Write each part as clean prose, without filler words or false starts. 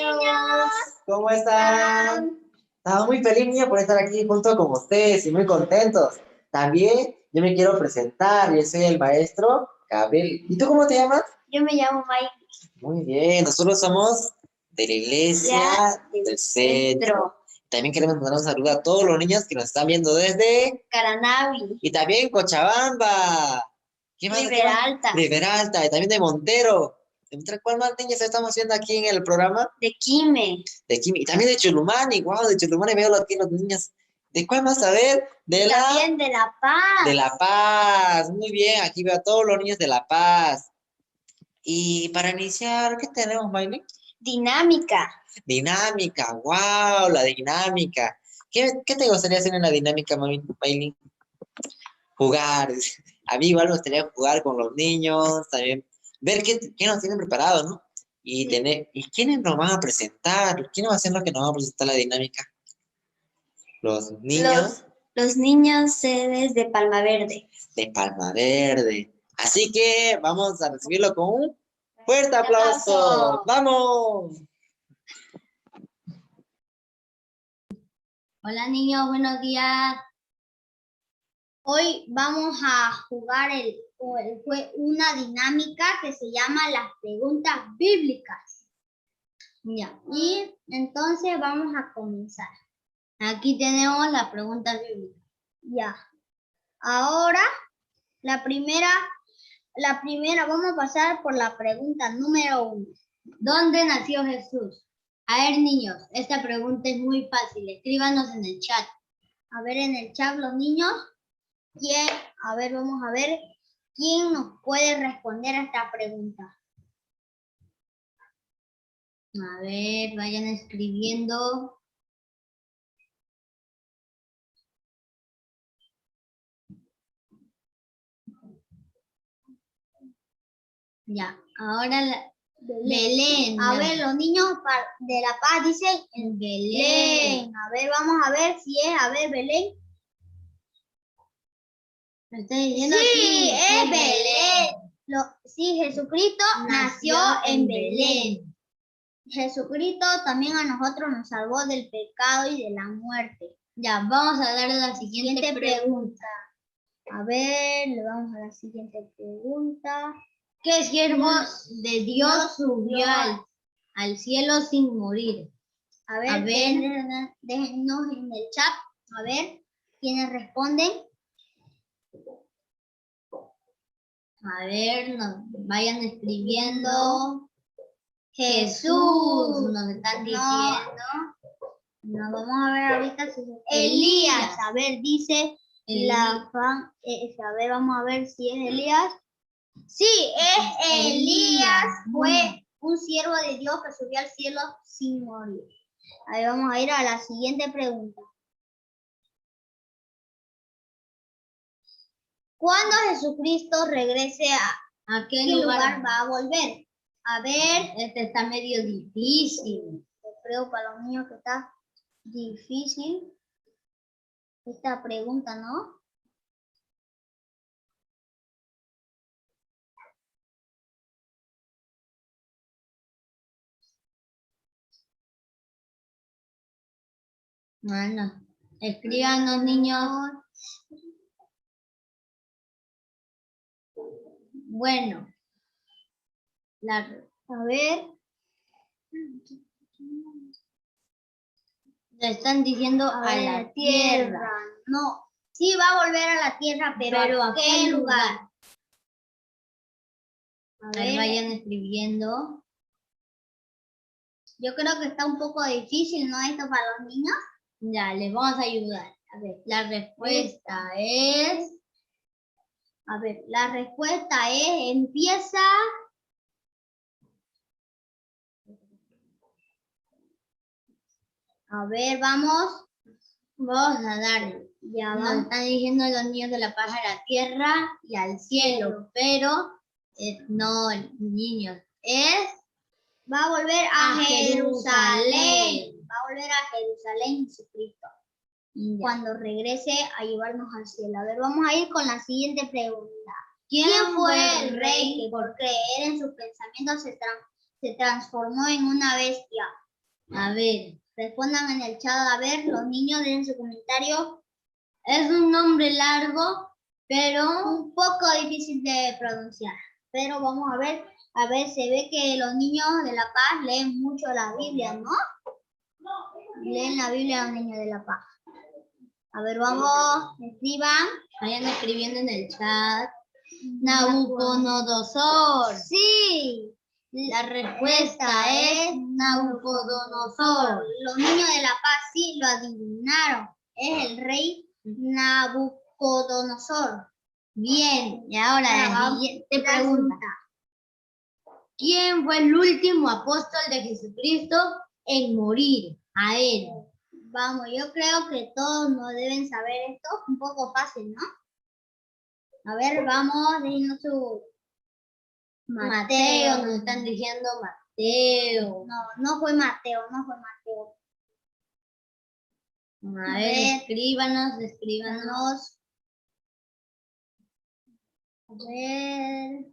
años. ¿Cómo están? Estaba muy feliz, niña, por estar aquí junto con ustedes y muy contentos. También yo me quiero presentar. Yo soy el maestro Gabriel. ¿Y tú cómo te llamas? Yo me llamo Mike. Muy bien, nosotros somos de la iglesia del centro. También queremos mandar un saludo a todos los niños que nos están viendo desde Caranavi. y también Cochabamba. ¿Qué más? Rivera Alta. Rivera Alta y también de Montero. ¿Cuál más niños estamos viendo aquí en el programa? De Quime. De Quime. Y también de Chulumani. Wow, de Chulumani veo aquí los niños. ¿De cuál más? A ver. También de La Paz. De La Paz. Muy bien, aquí veo a todos los niños de La Paz. Y para iniciar, ¿qué tenemos, Miley? Dinámica. Dinámica, wow, la dinámica. ¿Qué te gustaría hacer en la dinámica, Miley? Jugar. A mí igual me gustaría jugar con los niños, también ver qué nos tienen preparado, ¿no? Y ¿y quiénes nos van a presentar? ¿Quiénes va a ser los que nos van a presentar la dinámica? Los niños. Los niños sedes de Palma Verde. De Palma Verde. Así que vamos a recibirlo con un fuerte aplauso. ¡Vamos! Hola niños, buenos días. Hoy vamos a jugar una dinámica que se llama las preguntas bíblicas. Ya, y entonces vamos a comenzar. Aquí tenemos las preguntas bíblicas. Ya. Ahora, la primera, vamos a pasar por la pregunta número 1. ¿Dónde nació Jesús? A ver, niños, esta pregunta es muy fácil. Escríbanos en el chat. A ver, en el chat los niños. Vamos a ver quién nos puede responder a esta pregunta. A ver, vayan escribiendo. Ya, ahora Belén. A ver, los niños de La Paz dicen en Belén. A ver, vamos a ver si es, Belén. ¿Me está diciendo? Sí, es Belén. Sí, Jesucristo nació en Belén. Jesucristo también a nosotros nos salvó del pecado y de la muerte. Ya, vamos a darle la siguiente pregunta. A ver, le vamos a la siguiente pregunta. ¿Qué siervo de Dios subió al cielo sin morir? A ver, déjenos en el chat, a ver quiénes responden. A ver, vayan escribiendo. Jesús, nos están diciendo. No, vamos a ver ahorita si Elías. A ver, dice a ver, vamos a ver si es Elías. Sí, es Elías. Fue un siervo de Dios que subió al cielo sin morir. Ahí vamos a ir a la siguiente pregunta. ¿Cuándo Jesucristo regrese a qué lugar va a volver? A ver, este está medio difícil. Yo creo para los niños que está difícil esta pregunta, ¿no? Bueno, escríbanos, niños. Bueno, a ver. Le están diciendo a la tierra. No, sí va a volver a la tierra, pero ¿a qué lugar? A ver, vayan escribiendo. Yo creo que está un poco difícil, ¿no? Esto para los niños. Ya, les vamos a ayudar. A ver, la respuesta es... A ver, la respuesta es, empieza... A ver, vamos a darle. Ya nos están diciendo los niños de La Paz a la tierra y al cielo, pero no, niños, va a volver a Jerusalén. Va a volver a Jerusalén Jesucristo. Cuando regrese a llevarnos al cielo. A ver, vamos a ir con la siguiente pregunta. ¿Quién fue el rey que por creer en sus pensamientos se transformó en una bestia? A ver, respondan en el chat. A ver, los niños dejen su comentario. Es un nombre largo, pero un poco difícil de pronunciar. Pero vamos a ver, se ve que los niños de La Paz leen mucho la Biblia, ¿no? Leen la Biblia los niños de La Paz. A ver, vamos, escriban. Vayan escribiendo en el chat. Nabucodonosor. Sí. La respuesta es Nabucodonosor. Los niños de La Paz sí lo adivinaron. Es el rey Nabucodonosor. Bien, y ahora la siguiente pregunta. ¿Quién fue el último apóstol de Jesucristo en morir? A él. Vamos, yo creo que todos no deben saber esto. Un poco fácil, ¿no? A ver, vamos, déjenos su... Mateo, nos están diciendo Mateo. No, no fue Mateo. A ver, escríbanos. A ver.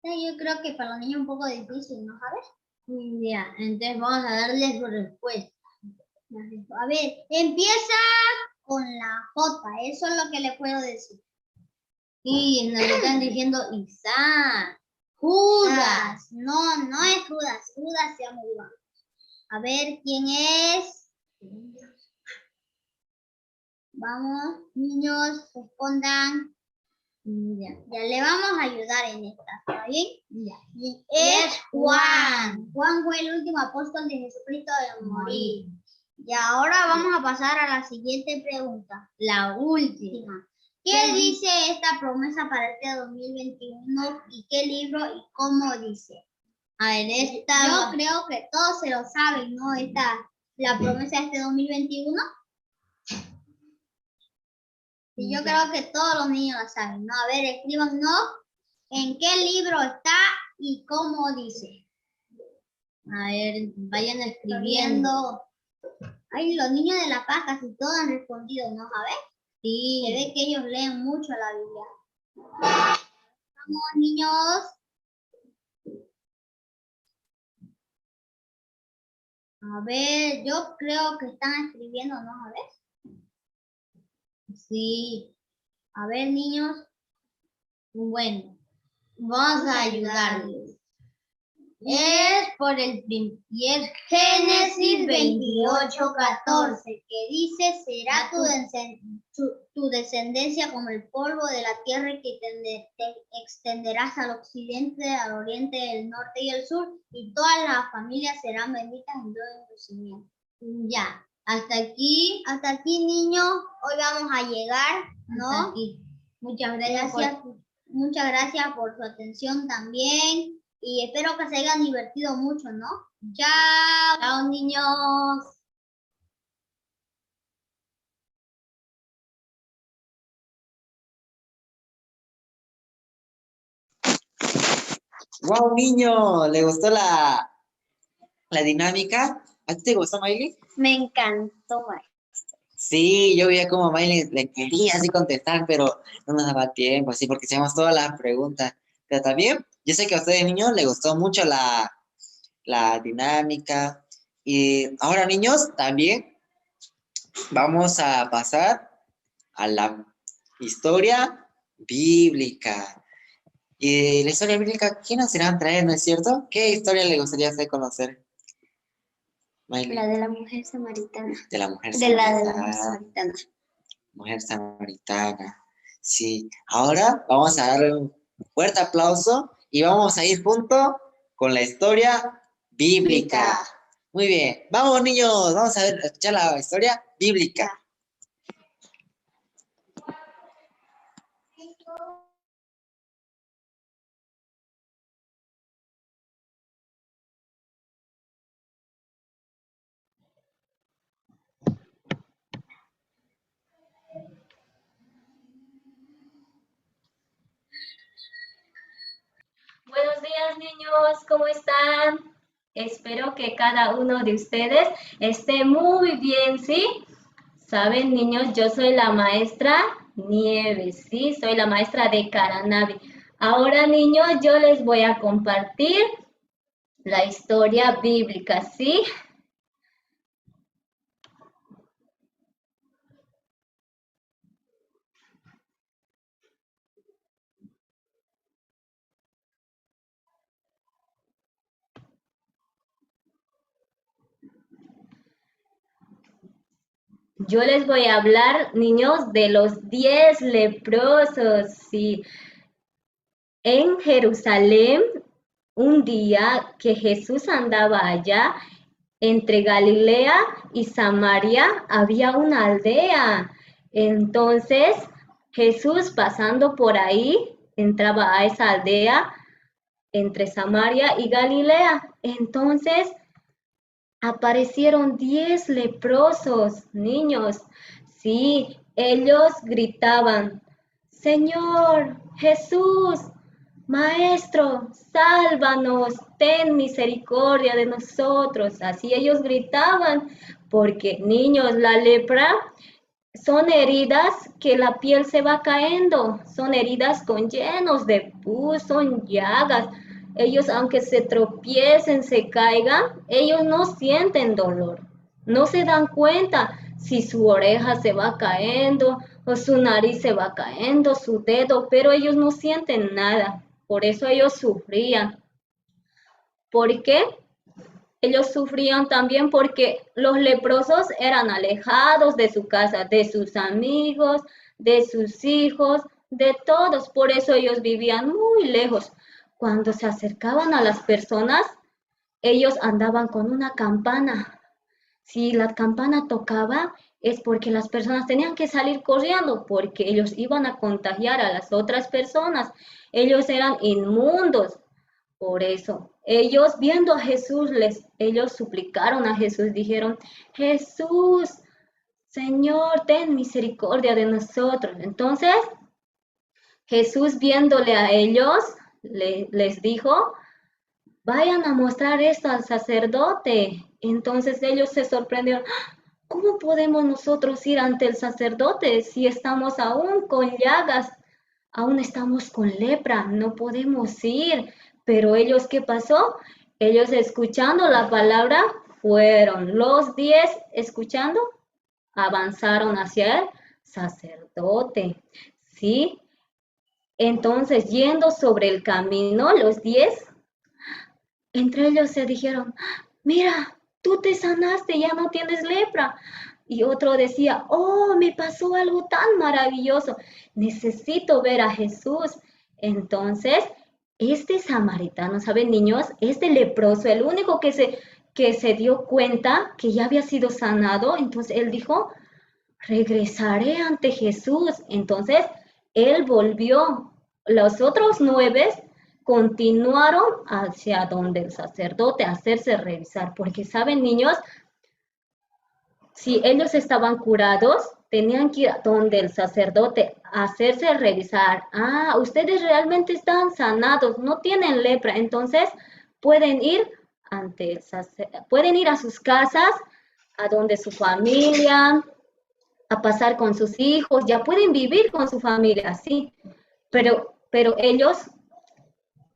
Yo creo que para los niños es un poco difícil, ¿no sabes? Ya, entonces vamos a darles su respuesta. A ver, empieza con la J, eso es lo que le puedo decir. Y nos están diciendo Isaac, Judas. No, no es Judas, Judas se llama Iván. A ver, ¿quién es? Vamos, niños, respondan. Ya le vamos a ayudar en esta, ¿está bien? Ya. Y es Juan. Juan fue el último apóstol de Jesucristo de morir. Y ahora vamos a pasar a la siguiente pregunta. La última. ¿Qué dice esta promesa para este 2021? ¿Y qué libro y cómo dice? A ver, yo creo que todos se lo saben, ¿no? La promesa de este 2021. Y yo creo que todos los niños la saben, ¿no? A ver, escríbanos en qué libro está y cómo dice. A ver, vayan escribiendo. Ay, los niños de La Paz casi todos han respondido, ¿no? A ver. Sí. Se ve que ellos leen mucho la Biblia. Vamos, niños. A ver, yo creo que están escribiendo, ¿no? A ver. Sí. A ver, niños. Bueno, vamos a ayudarles. Es Génesis 28:14, que dice, será tu descendencia como el polvo de la tierra y que te extenderás al occidente, al oriente, el norte y el sur, y todas las familias serán benditas en todo tu simiente. Ya, hasta aquí, niños, hoy vamos a llegar, ¿no? Hasta aquí. Muchas gracias por su atención también. Y espero que se hayan divertido mucho, ¿no? ¡Chao! ¡Chao, niños! ¡Wow, niño! ¿Le gustó la dinámica? ¿A ti te gustó, Miley? Me encantó, Miley. Sí, yo veía como Miley le quería así contestar, pero no nos daba tiempo, así porque hacíamos todas las preguntas. Pero también, yo sé que a ustedes, niños, les gustó mucho la dinámica. Y ahora, niños, también vamos a pasar a la historia bíblica. Y la historia bíblica, ¿qué nos irán a traer, no es cierto? ¿Qué historia le gustaría hacer conocer, Miley? La de la mujer samaritana. De la mujer samaritana. De la mujer samaritana. Mujer samaritana. Sí. Ahora vamos a darle un fuerte aplauso y vamos a ir junto con la historia bíblica. Muy bien. Vamos, niños. Vamos a escuchar la historia bíblica. Buenos días, niños, ¿cómo están? Espero que cada uno de ustedes esté muy bien, ¿sí? Saben, niños, yo soy la maestra Nieves, ¿sí? Soy la maestra de Caranavi. Ahora, niños, yo les voy a compartir la historia bíblica, ¿sí? Yo les voy a hablar, niños, de los 10 leprosos, sí. En Jerusalén, un día que Jesús andaba allá, entre Galilea y Samaria había una aldea. Entonces, Jesús pasando por ahí, entraba a esa aldea entre Samaria y Galilea. Entonces, aparecieron 10 leprosos, niños. Sí, ellos gritaban, Señor, Jesús, Maestro, sálvanos, ten misericordia de nosotros. Así ellos gritaban, porque niños, la lepra son heridas que la piel se va cayendo, son heridas con llenos de pus, son llagas. Ellos, aunque se tropiecen, se caigan, ellos no sienten dolor, no se dan cuenta si su oreja se va cayendo o su nariz se va cayendo, su dedo, pero ellos no sienten nada. Por eso ellos sufrían. ¿Por qué? Ellos sufrían también porque los leprosos eran alejados de su casa, de sus amigos, de sus hijos, de todos. Por eso ellos vivían muy lejos. Cuando se acercaban a las personas, ellos andaban con una campana. Si la campana tocaba, es porque las personas tenían que salir corriendo, porque ellos iban a contagiar a las otras personas. Ellos eran inmundos. Por eso, ellos viendo a Jesús, ellos suplicaron a Jesús, dijeron, Jesús, Señor, ten misericordia de nosotros. Entonces, Jesús viéndole a ellos, les dijo, vayan a mostrar esto al sacerdote. Entonces ellos se sorprendieron, ¿cómo podemos nosotros ir ante el sacerdote si estamos aún con llagas? Aún estamos con lepra, no podemos ir. Pero ellos, ¿qué pasó? Ellos escuchando la palabra, fueron los 10 escuchando, avanzaron hacia el sacerdote, ¿sí? Entonces, yendo sobre el camino, los 10, entre ellos se dijeron, mira, tú te sanaste, ya no tienes lepra. Y otro decía, oh, me pasó algo tan maravilloso, necesito ver a Jesús. Entonces, este samaritano, ¿saben, niños? Este leproso, el único que se dio cuenta que ya había sido sanado, entonces él dijo, regresaré ante Jesús. Entonces, él volvió. Los otros 9 continuaron hacia donde el sacerdote a hacerse revisar, porque, ¿saben, niños? Si ellos estaban curados, tenían que ir a donde el sacerdote a hacerse revisar. Ah, ustedes realmente están sanados, no tienen lepra, entonces pueden ir pueden ir a sus casas, a donde su familia, a pasar con sus hijos, ya pueden vivir con su familia, sí, pero ellos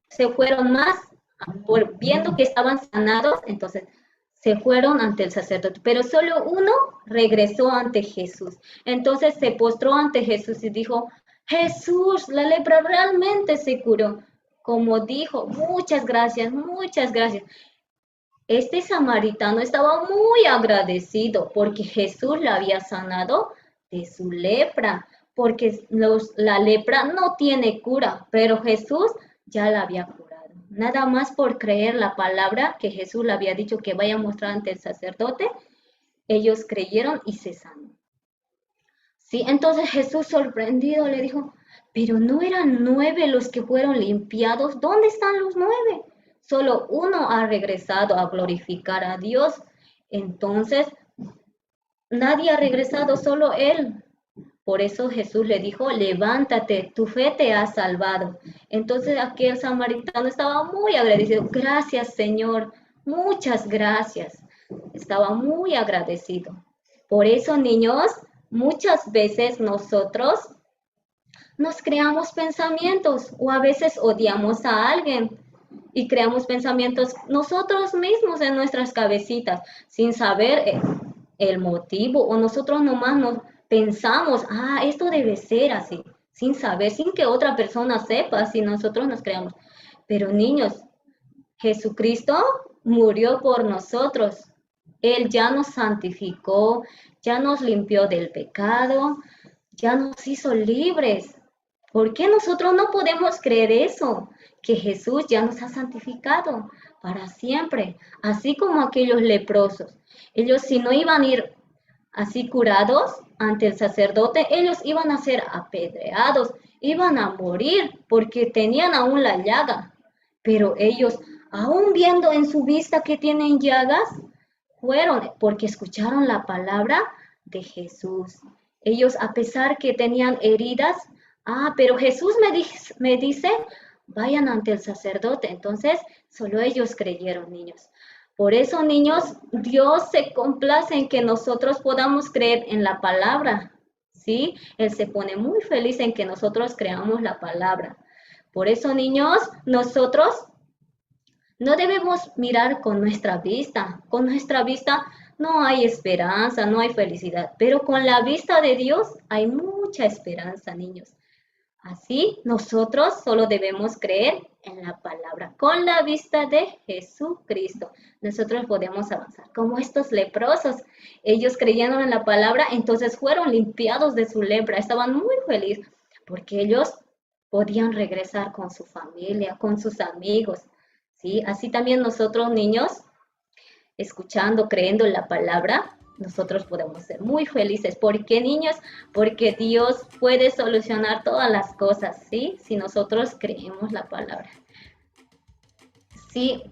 se fueron más viendo que estaban sanados, entonces se fueron ante el sacerdote, pero solo uno regresó ante Jesús. Entonces se postró ante Jesús y dijo, Jesús, la lepra realmente se curó. Como dijo, muchas gracias, muchas gracias. Este samaritano estaba muy agradecido porque Jesús le había sanado de su lepra, porque la lepra no tiene cura, pero Jesús ya la había curado. Nada más por creer la palabra que Jesús le había dicho que vaya a mostrar ante el sacerdote, ellos creyeron y se sanó. Sí, entonces Jesús sorprendido le dijo, pero no eran 9 los que fueron limpiados, ¿dónde están los 9? Solo uno ha regresado a glorificar a Dios. Entonces, nadie ha regresado, solo él. Por eso Jesús le dijo, levántate, tu fe te ha salvado. Entonces aquel samaritano estaba muy agradecido. Gracias, Señor, muchas gracias. Estaba muy agradecido. Por eso, niños, muchas veces nosotros nos creamos pensamientos o a veces odiamos a alguien. y creamos pensamientos nosotros mismos en nuestras cabecitas, sin saber el motivo, o nosotros nomás nos pensamos, esto debe ser así, sin saber, sin que otra persona sepa, si nosotros nos creamos. Pero niños, Jesucristo murió por nosotros. Él ya nos santificó, ya nos limpió del pecado, ya nos hizo libres. ¿Por qué nosotros no podemos creer eso? Que Jesús ya nos ha santificado para siempre, así como aquellos leprosos. Ellos si no iban a ir así curados ante el sacerdote, ellos iban a ser apedreados, iban a morir porque tenían aún la llaga. Pero ellos, aún viendo en su vista que tienen llagas, fueron porque escucharon la palabra de Jesús. Ellos, a pesar que tenían heridas, pero Jesús me dice, vayan ante el sacerdote. Entonces, solo ellos creyeron, niños. Por eso, niños, Dios se complace en que nosotros podamos creer en la palabra, ¿sí? Él se pone muy feliz en que nosotros creamos la palabra. Por eso, niños, nosotros no debemos mirar con nuestra vista. Con nuestra vista no hay esperanza, no hay felicidad, pero con la vista de Dios hay mucha esperanza, niños. Así, nosotros solo debemos creer en la palabra. Con la vista de Jesucristo, nosotros podemos avanzar. Como estos leprosos, ellos creyeron en la palabra, entonces fueron limpiados de su lepra. Estaban muy felices porque ellos podían regresar con su familia, con sus amigos. ¿Sí? Así también nosotros, niños, escuchando, creyendo en la palabra, nosotros podemos ser muy felices. ¿Por qué, niños? Porque Dios puede solucionar todas las cosas, ¿sí? Si nosotros creemos la palabra. Sí.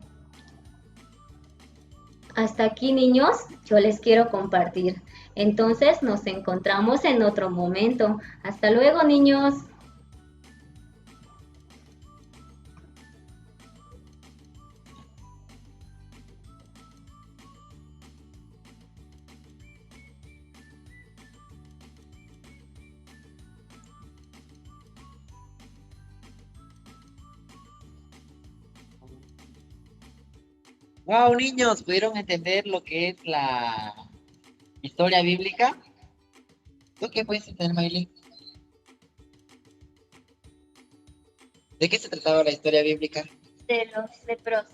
Hasta aquí, niños, yo les quiero compartir. Entonces, nos encontramos en otro momento. Hasta luego, niños. Wow, niños, ¿pudieron entender lo que es la historia bíblica? ¿Tú qué puedes entender, Maylin? ¿De qué se trataba la historia bíblica? De los leprosos.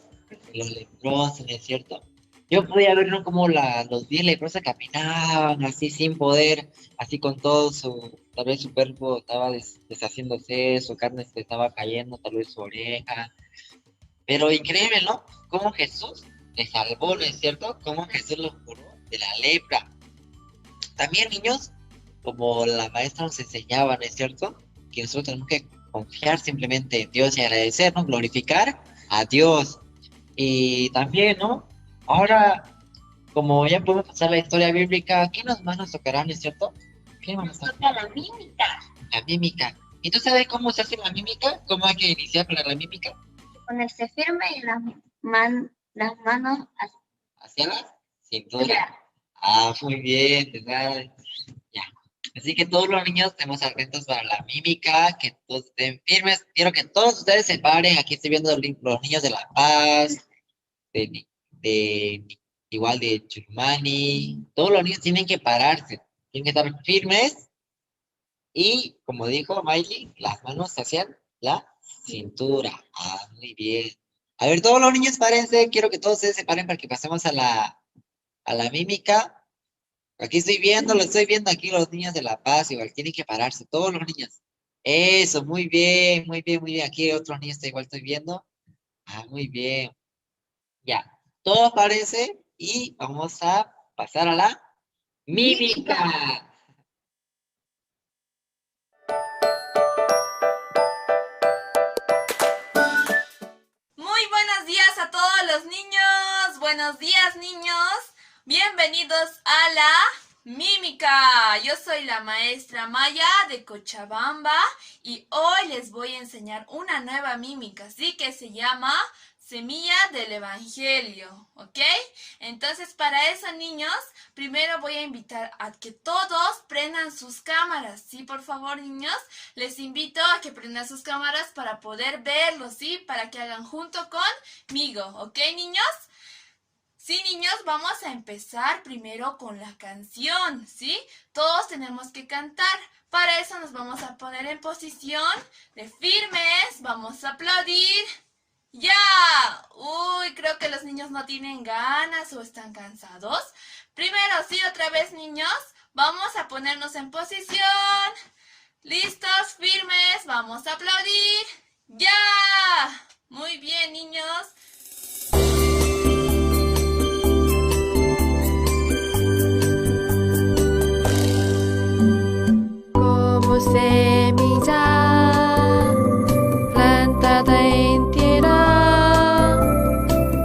De los leprosos, ¿no es cierto? Yo podía ver, ¿no?, cómo los 10 leprosos caminaban así sin poder, así con todo tal vez su cuerpo estaba deshaciéndose, su carne se estaba cayendo, tal vez su oreja. Pero increíble, ¿no? Cómo Jesús les salvó, ¿no es cierto? Cómo Jesús los curó de la lepra. También, niños, como la maestra nos enseñaba, ¿no es cierto? Que nosotros tenemos que confiar simplemente en Dios y agradecer, ¿no? Glorificar a Dios. Y también, ¿no? Ahora, como ya podemos pasar la historia bíblica, ¿qué más nos tocará, ¿no es cierto? ¿Qué más nos toca? La mímica. La mímica. ¿Y tú sabes cómo se hace la mímica? ¿Cómo hay que iniciar para la mímica? Ponerse firme y las manos Hacia la cintura. Ah, muy bien, ¿verdad? Ya. Así que todos los niños estemos atentos para la mímica, que todos estén firmes. Quiero que todos ustedes se paren. Aquí estoy viendo los niños de La Paz, igual de Churmani. Todos los niños tienen que pararse, tienen que estar firmes y, como dijo Miley, las manos hacia la cintura. Ah, muy bien. A ver, todos los niños párense. Quiero que todos ustedes se paren para que pasemos a la mímica. Aquí lo estoy viendo aquí los niños de La Paz, igual tienen que pararse, todos los niños. Eso, muy bien, muy bien, muy bien. Aquí otros niños igual estoy viendo. Ah, muy bien. Ya, todos párense y vamos a pasar a la mímica. Muy buenos días a todos los niños. Buenos días, niños. Bienvenidos a la mímica. Yo soy la maestra Maya de Cochabamba y hoy les voy a enseñar una nueva mímica, así que se llama semilla del Evangelio, ¿ok? Entonces, para eso, niños, primero voy a invitar a que todos prendan sus cámaras, ¿sí? Por favor, niños, les invito a que prendan sus cámaras para poder verlos, ¿sí? Para que hagan junto conmigo, ¿ok, niños? Sí, niños, vamos a empezar primero con la canción, ¿sí? Todos tenemos que cantar. Para eso nos vamos a poner en posición de firmes, vamos a aplaudir. ¡Ya! Uy, creo que los niños no tienen ganas o están cansados. Primero, sí, otra vez, niños. Vamos a ponernos en posición. ¿Listos? Firmes. Vamos a aplaudir. ¡Ya! Muy bien, niños. Como semilla plantada en tierra,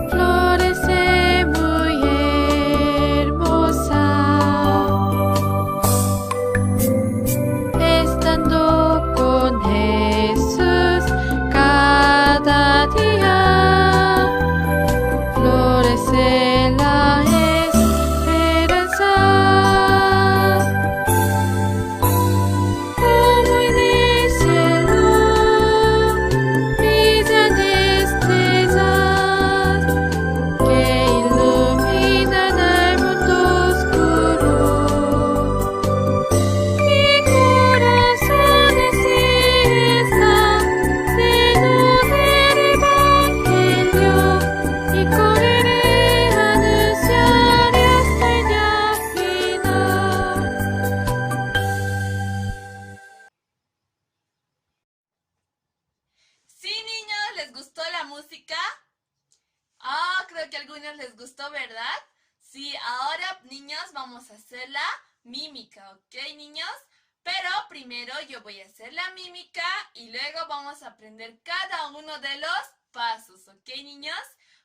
florece muy hermosa, estando con Jesús cada día, florece la esperanza. Como en el cielo brillan estrellas que iluminan el mundo oscuro. Mi corazón así está lleno del Evangelio y correré a anunciar hasta el día final. Sí, niños, ¿les gustó la música? Ah, creo que a algunos les gustó, ¿verdad? Sí, ahora, niños, vamos a hacer la mímica, ¿ok, niños? Pero primero yo voy a hacer la mímica y luego vamos a aprender cada uno de los pasos, ¿ok, niños?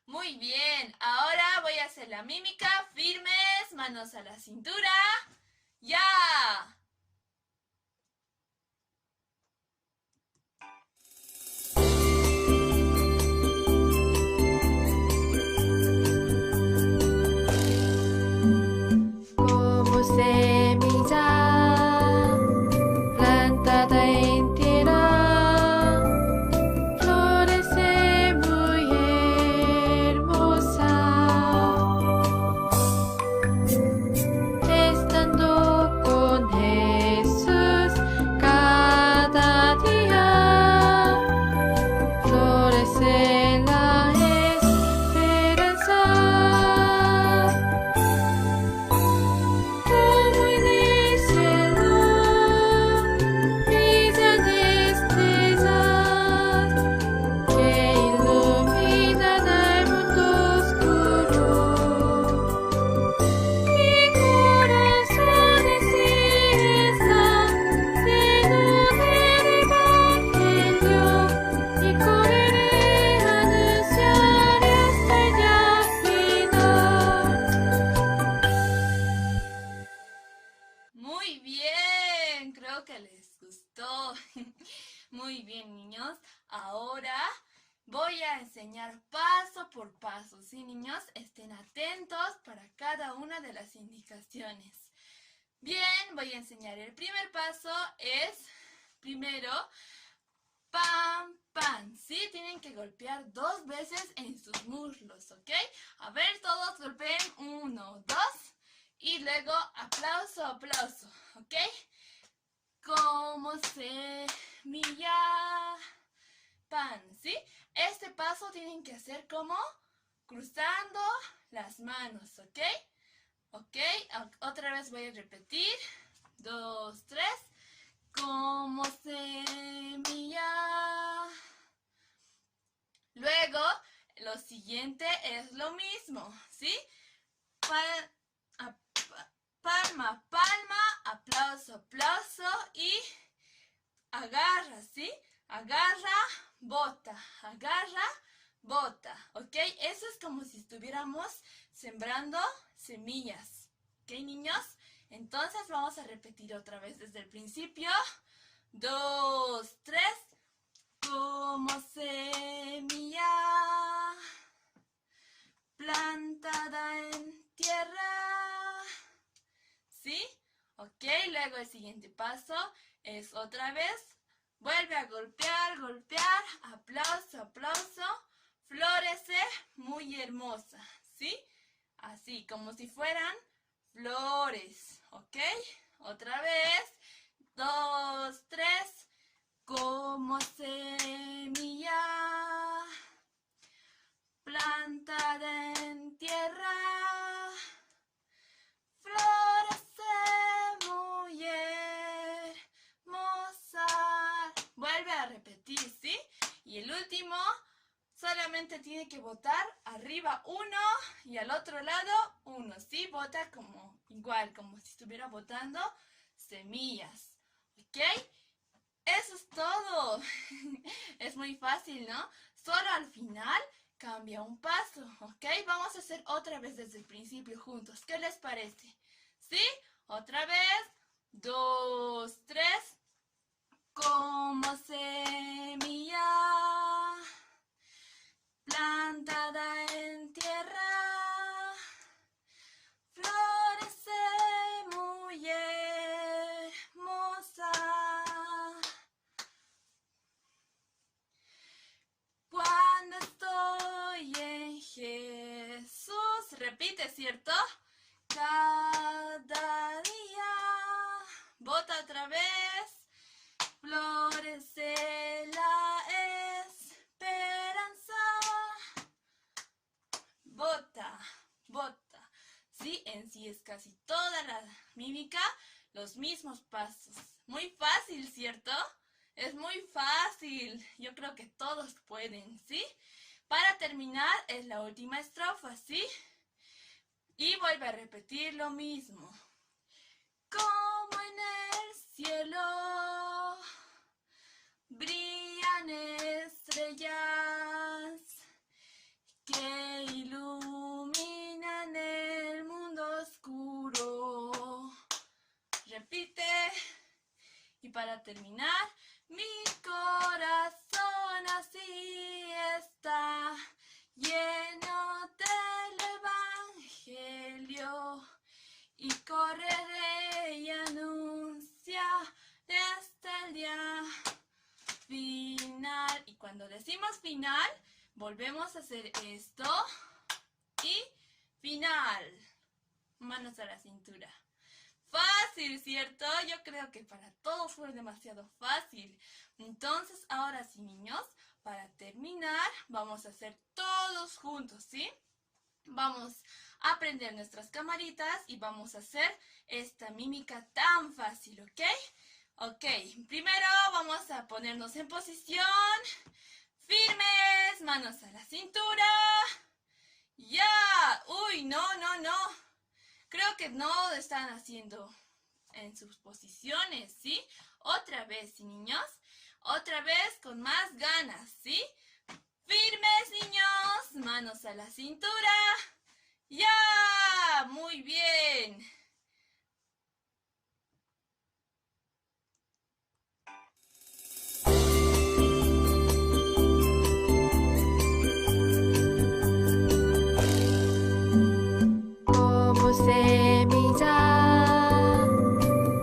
Muy bien, ahora voy a hacer la mímica, firmes, manos a la cintura. ¡Ya! Como semilla plantada en tierra, florece muy hermosa, estando con Jesús cada día, florece la esperanza. Como en el cielo brillan estrellas que iluminan el mundo oscuro. Mi corazón así está lleno del Evangelio y correré a anunciar hasta el día final. Muy bien, creo que les gustó. Muy bien, niños. Ahora voy a enseñar paso por paso. ¿Sí, niños? Estén atentos para cada una de las indicaciones. Bien, voy a enseñar. El primer paso es, primero, pam, pam. ¿Sí? Tienen que golpear 2 veces en sus muslos, ¿ok? A ver, todos golpeen. 1, 2. Y luego aplauso, aplauso, ¿ok? Como semilla pan, ¿sí? Este paso tienen que hacer como cruzando las manos, ¿ok? ¿Ok? Otra vez voy a repetir. 2, 3. Como semilla. Luego, lo siguiente es lo mismo, ¿sí? Palma, palma, aplauso, aplauso y agarra, ¿sí? Agarra, bota, ¿ok? Eso es como si estuviéramos sembrando semillas, ¿ok, niños? Entonces vamos a repetir otra vez desde el principio. 2, 3. como semilla plantada en tierra. ¿Sí? Ok, luego el siguiente paso es otra vez. Vuelve a golpear, golpear. Aplauso, aplauso. Florece muy hermosa. ¿Sí? Así, como si fueran flores. ¿Ok? Otra vez. 2, 3. Como semilla plantada en tierra, florece muy hermosa. Vuelve a repetir, ¿sí? Y el último, solamente tiene que botar arriba 1 y al otro lado 1, ¿sí? Bota como igual, como si estuviera botando semillas, ¿ok? Eso es todo. Es muy fácil, ¿no? Solo al final cambia un paso, ¿ok? Vamos a hacer otra vez desde el principio juntos. ¿Qué les parece? ¿Sí? Otra vez. 2, 3. Como semilla plantada en tierra, florece muy hermosa. Cuando estoy en Jesús, repite, ¿cierto? Cada día, bota otra vez, florece la esperanza. Bota, bota. Sí, en sí es casi toda la mímica, los mismos pasos. Muy fácil, ¿cierto? Es muy fácil. Yo creo que todos pueden, ¿sí? Para terminar, es la última estrofa, ¿sí? Y vuelve a repetir lo mismo. Como en el cielo brillan estrellas que iluminan el mundo oscuro. Repite. Y para terminar, mi corazón así está, lleno del Evangelio, y correré y anunciaré hasta el día final. Y cuando decimos final, volvemos a hacer esto y final. Manos a la cintura. Fácil, ¿cierto? Yo creo que para todos fue demasiado fácil. Entonces, ahora sí, niños, para terminar, vamos a hacer todos juntos, ¿sí? Vamos a prender nuestras camaritas y vamos a hacer esta mímica tan fácil, ¿ok? Ok, primero vamos a ponernos en posición, firmes, manos a la cintura. ¡Ya! ¡Uy, no, no, no! Creo que no están haciendo en sus posiciones, ¿sí? Otra vez, ¿sí, niños? Otra vez con más ganas, ¿sí? Firmes, niños, manos a la cintura. ¡Ya! Muy bien. Como semilla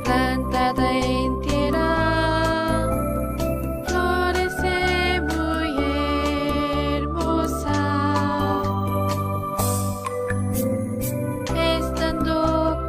plantada en tierra, florece muy hermosa, estando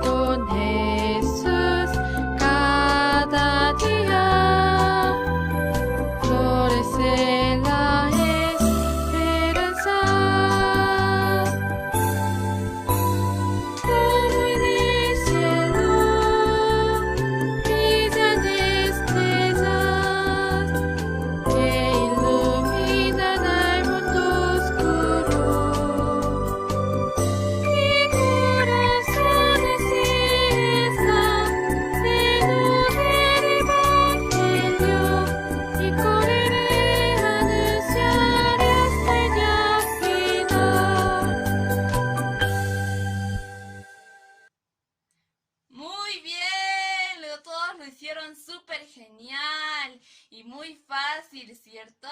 muy fácil, ¿cierto?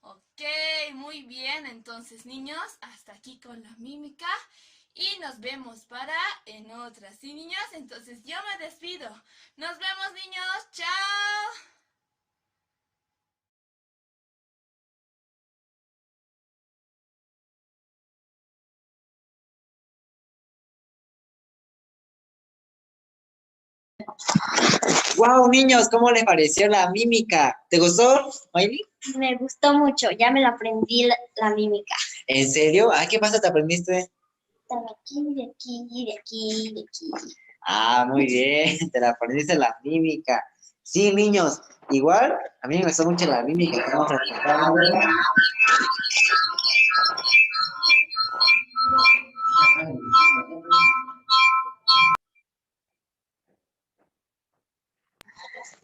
Ok, muy bien. Entonces, niños, hasta aquí con la mímica. Y nos vemos en otra. ¿Sí, niños? Entonces yo me despido. Nos vemos, niños. Chao. ¡Wow, niños! ¿Cómo les pareció la mímica? ¿Te gustó, Miley? Me gustó mucho, ya me la aprendí la mímica. ¿En serio? Ah, ¿qué pasa? ¿Te aprendiste? De aquí, de aquí, de aquí, de aquí. Ah, muy bien, te la aprendiste la mímica. Sí, niños, igual, a mí me gustó mucho la mímica. Estamos practicando.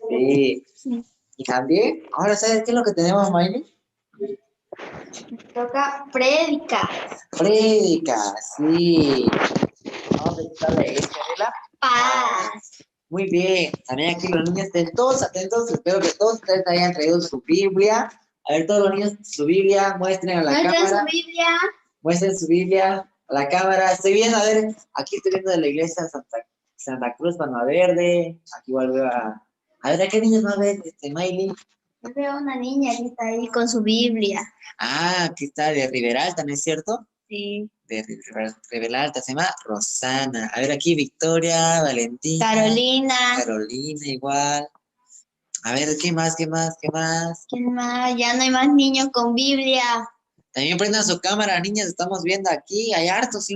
Sí. Y también, ahora, ¿sabes qué es lo que tenemos, Miley? Toca predicar. Prédica, sí. Vamos a predicarle esta de la Paz. Muy bien, también aquí los niños estén todos atentos, espero que todos ustedes hayan traído su Biblia. A ver, todos los niños, su Biblia, muestren a la Muestra cámara. su Biblia. Muestren su Biblia a la cámara. Estoy viendo, a ver, aquí estoy viendo de la iglesia Santa Cruz, Palma Verde. Aquí igual veo a ver, ¿a qué niños va a ver, Miley? Yo veo una niña que está ahí con su Biblia. Ah, aquí está de Riberalta, ¿no es cierto? Sí. De Riberalta, se llama Rosana. A ver, aquí Victoria, Valentina. Carolina. Carolina igual. A ver, ¿qué más, qué más, qué más? ¿Quién más? Ya no hay más niños con Biblia. También prendan su cámara, niñas, estamos viendo aquí, hay hartos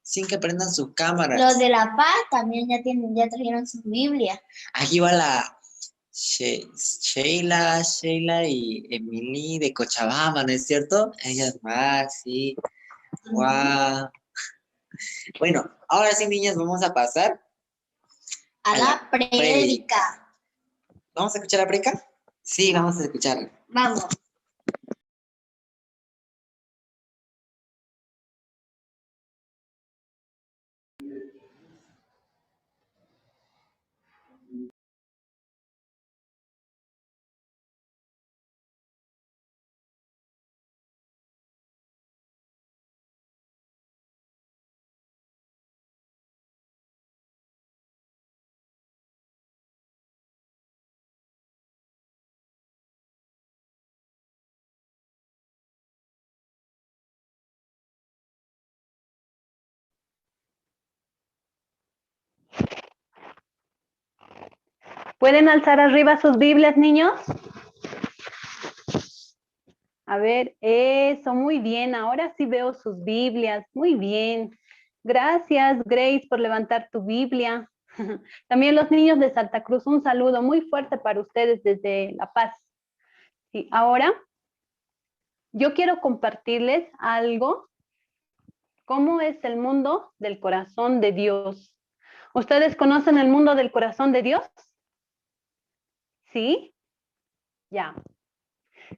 sin que prendan su cámara. Los de La Paz también ya trajeron su Biblia. Aquí va la Sheila y Emily de Cochabamba, ¿no es cierto? Ellas más, sí. Wow. Bueno, ahora sí, niñas, vamos a pasar A la prédica. ¿Vamos a escuchar la preca? Sí, vamos a escucharla. Vamos. ¿Pueden alzar arriba sus Biblias, niños? A ver, eso, muy bien. Ahora sí veo sus Biblias. Muy bien. Gracias, Grace, por levantar tu Biblia. También los niños de Santa Cruz, un saludo muy fuerte para ustedes desde La Paz. Y ahora, yo quiero compartirles algo. ¿Cómo es el mundo del corazón de Dios? ¿Ustedes conocen el mundo del corazón de Dios? ¿Sí? Ya.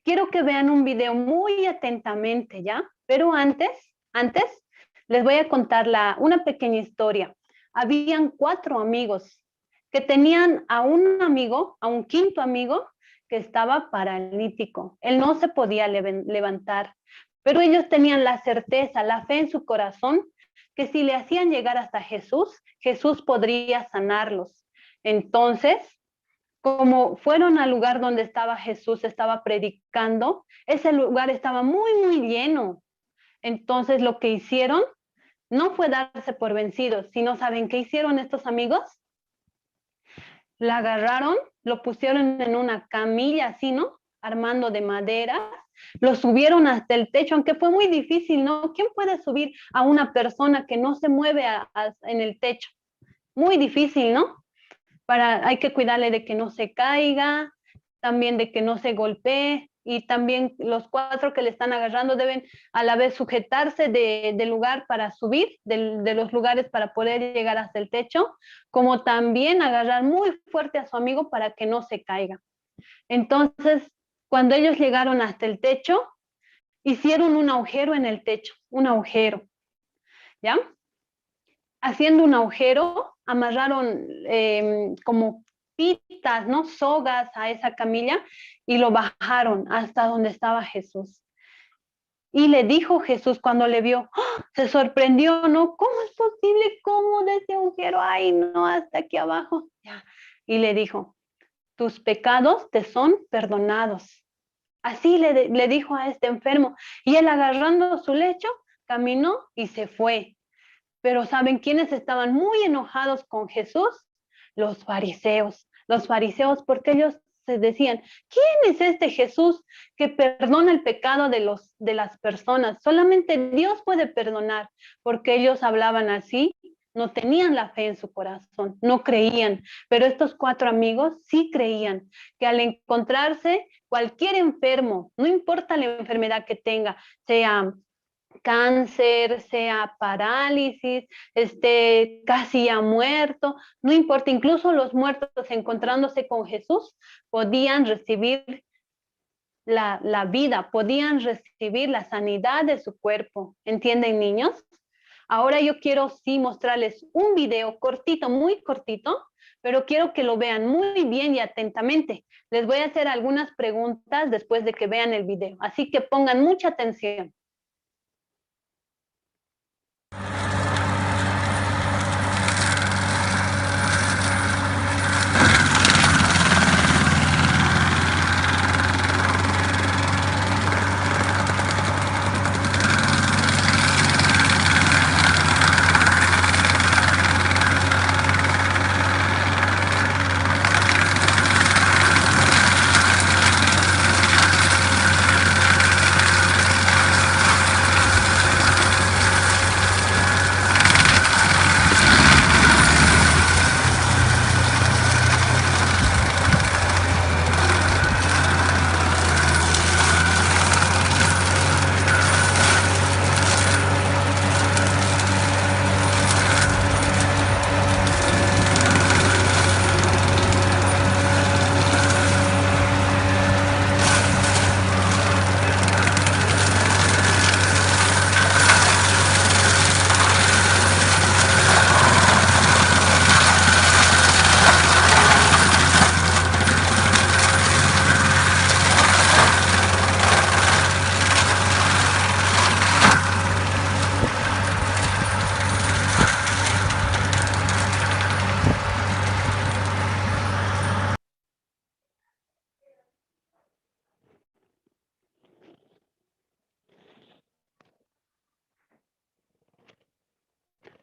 Quiero que vean un video muy atentamente, ¿ya? Pero antes, les voy a contar una pequeña historia. Habían 4 amigos que tenían a un amigo, a un quinto amigo, que estaba paralítico. Él no se podía levantar, pero ellos tenían la certeza, la fe en su corazón, que si le hacían llegar hasta Jesús, Jesús podría sanarlos. Entonces, como fueron al lugar donde estaba Jesús, estaba predicando, ese lugar estaba muy, muy lleno. Entonces lo que hicieron no fue darse por vencidos, sino ¿saben qué hicieron estos amigos? La agarraron, lo pusieron en una camilla así, ¿no? Armando de madera, lo subieron hasta el techo, aunque fue muy difícil, ¿no? ¿Quién puede subir a una persona que no se mueve en el techo? Muy difícil, ¿no? Hay que cuidarle de que no se caiga, también de que no se golpee, y también los 4 que le están agarrando deben a la vez sujetarse del lugar para subir, de los lugares para poder llegar hasta el techo, como también agarrar muy fuerte a su amigo para que no se caiga. Entonces, cuando ellos llegaron hasta el techo, hicieron un agujero en el techo, un agujero, ¿ya? Haciendo un agujero, amarraron como pitas, ¿no? Sogas a esa camilla y lo bajaron hasta donde estaba Jesús. Y le dijo Jesús cuando le vio, ¡oh! Se sorprendió, ¿no? ¿Cómo es posible? ¿Cómo de ese agujero? Ay, no, hasta aquí abajo. Ya. Y le dijo, tus pecados te son perdonados. Así le dijo a este enfermo. Y él agarrando su lecho, caminó y se fue. Pero ¿saben quiénes estaban muy enojados con Jesús? Los fariseos. Los fariseos, porque ellos se decían, ¿quién es este Jesús que perdona el pecado de las personas? Solamente Dios puede perdonar, porque ellos hablaban así, no tenían la fe en su corazón, no creían. Pero estos 4 amigos sí creían que al encontrarse cualquier enfermo, no importa la enfermedad que tenga, sea cáncer, sea parálisis, esté casi ya muerto, no importa, incluso los muertos encontrándose con Jesús podían recibir la vida, podían recibir la sanidad de su cuerpo. ¿Entienden, niños? Ahora yo quiero sí mostrarles un video cortito, muy cortito, pero quiero que lo vean muy bien y atentamente. Les voy a hacer algunas preguntas después de que vean el video, así que pongan mucha atención.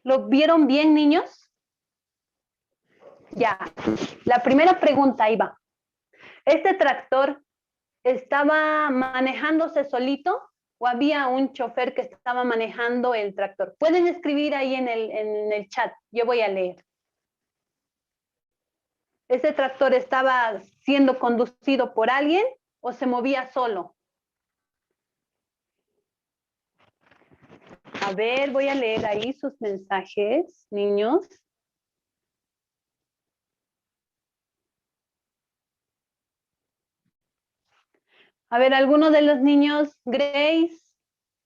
¿Lo vieron bien, niños? Ya. La primera pregunta ahí va. ¿Este tractor estaba manejándose solito o había un chofer que estaba manejando el tractor? Pueden escribir ahí en el chat. Yo voy a leer. ¿Ese tractor estaba siendo conducido por alguien o se movía solo? A ver, voy a leer ahí sus mensajes, niños. A ver, alguno de los niños, Grace,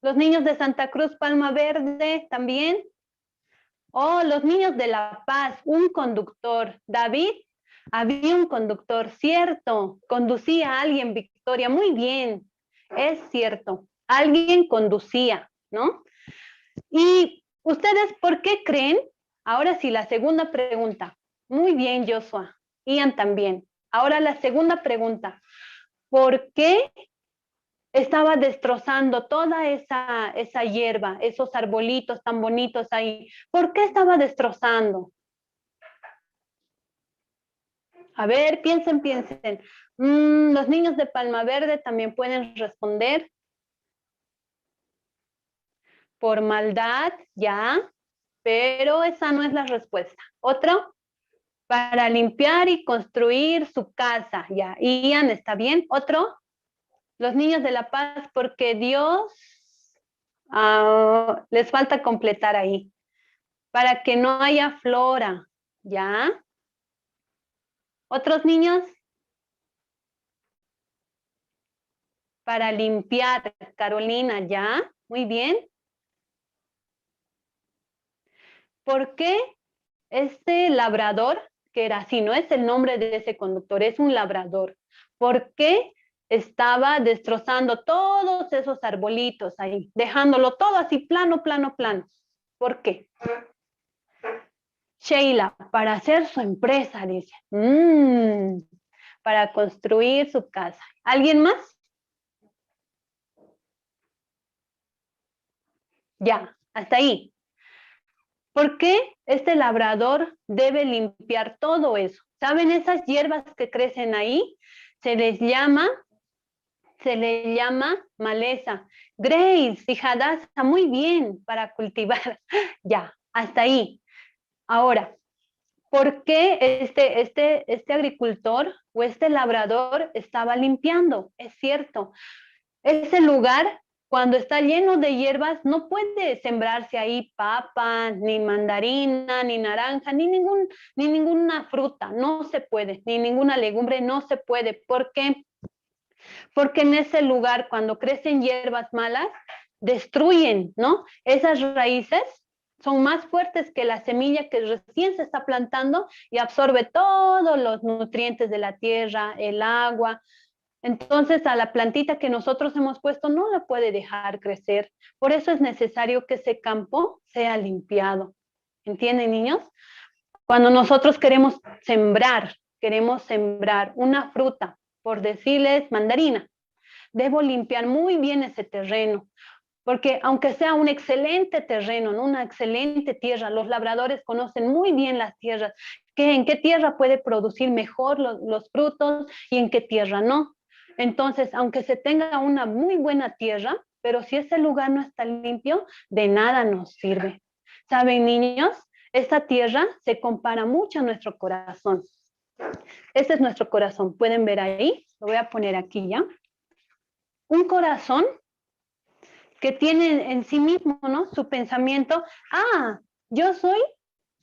los niños de Santa Cruz, Palma Verde, también. Oh, los niños de La Paz, un conductor. David, había un conductor, cierto. Conducía a alguien, Victoria, muy bien. Es cierto, alguien conducía, ¿no? ¿Y ustedes por qué creen? Ahora sí, la segunda pregunta. Muy bien, Joshua. Ian también. Ahora la segunda pregunta. ¿Por qué estaba destrozando toda esa hierba, esos arbolitos tan bonitos ahí? ¿Por qué estaba destrozando? A ver, piensen. Los niños de Palma Verde también pueden responder. Por maldad, ya, pero esa no es la respuesta. ¿Otro? Para limpiar y construir su casa, ya. Ian, ¿está bien? ¿Otro? Los niños de La Paz, porque Dios, les falta completar ahí. Para que no haya flora, ¿ya? ¿Otros niños? Para limpiar, Carolina, ¿ya? Muy bien. ¿Por qué este labrador que era así, no es el nombre de ese conductor, es un labrador. ¿Por qué estaba destrozando todos esos arbolitos ahí, dejándolo todo así plano, plano, plano? ¿Por qué? Sheila, para hacer su empresa, dice. Para construir su casa. ¿Alguien más? Ya, hasta ahí. ¿Por qué este labrador debe limpiar todo eso? ¿Saben esas hierbas que crecen ahí? Se les llama maleza. Grace, hijadaza, muy bien para cultivar. Ya, hasta ahí. Ahora, ¿por qué este agricultor o este labrador estaba limpiando? Es cierto, ese lugar, cuando está lleno de hierbas, no puede sembrarse ahí papa, ni mandarina, ni naranja, ni ninguna fruta, no se puede, ni ninguna legumbre, no se puede. ¿Por qué? Porque en ese lugar, cuando crecen hierbas malas, destruyen, ¿no? Esas raíces son más fuertes que la semilla que recién se está plantando y absorbe todos los nutrientes de la tierra, el agua. Entonces, a la plantita que nosotros hemos puesto no la puede dejar crecer. Por eso es necesario que ese campo sea limpiado. ¿Entienden, niños? Cuando nosotros queremos sembrar una fruta, por decirles mandarina, debo limpiar muy bien ese terreno. Porque aunque sea un excelente terreno, ¿no? Una excelente tierra, los labradores conocen muy bien las tierras, en qué tierra puede producir mejor los frutos y en qué tierra no. Entonces, aunque se tenga una muy buena tierra, pero si ese lugar no está limpio, de nada nos sirve. ¿Saben, niños? Esta tierra se compara mucho a nuestro corazón. Este es nuestro corazón. ¿Pueden ver ahí? Lo voy a poner aquí ya. Un corazón que tiene en sí mismo, ¿no? Su pensamiento, yo soy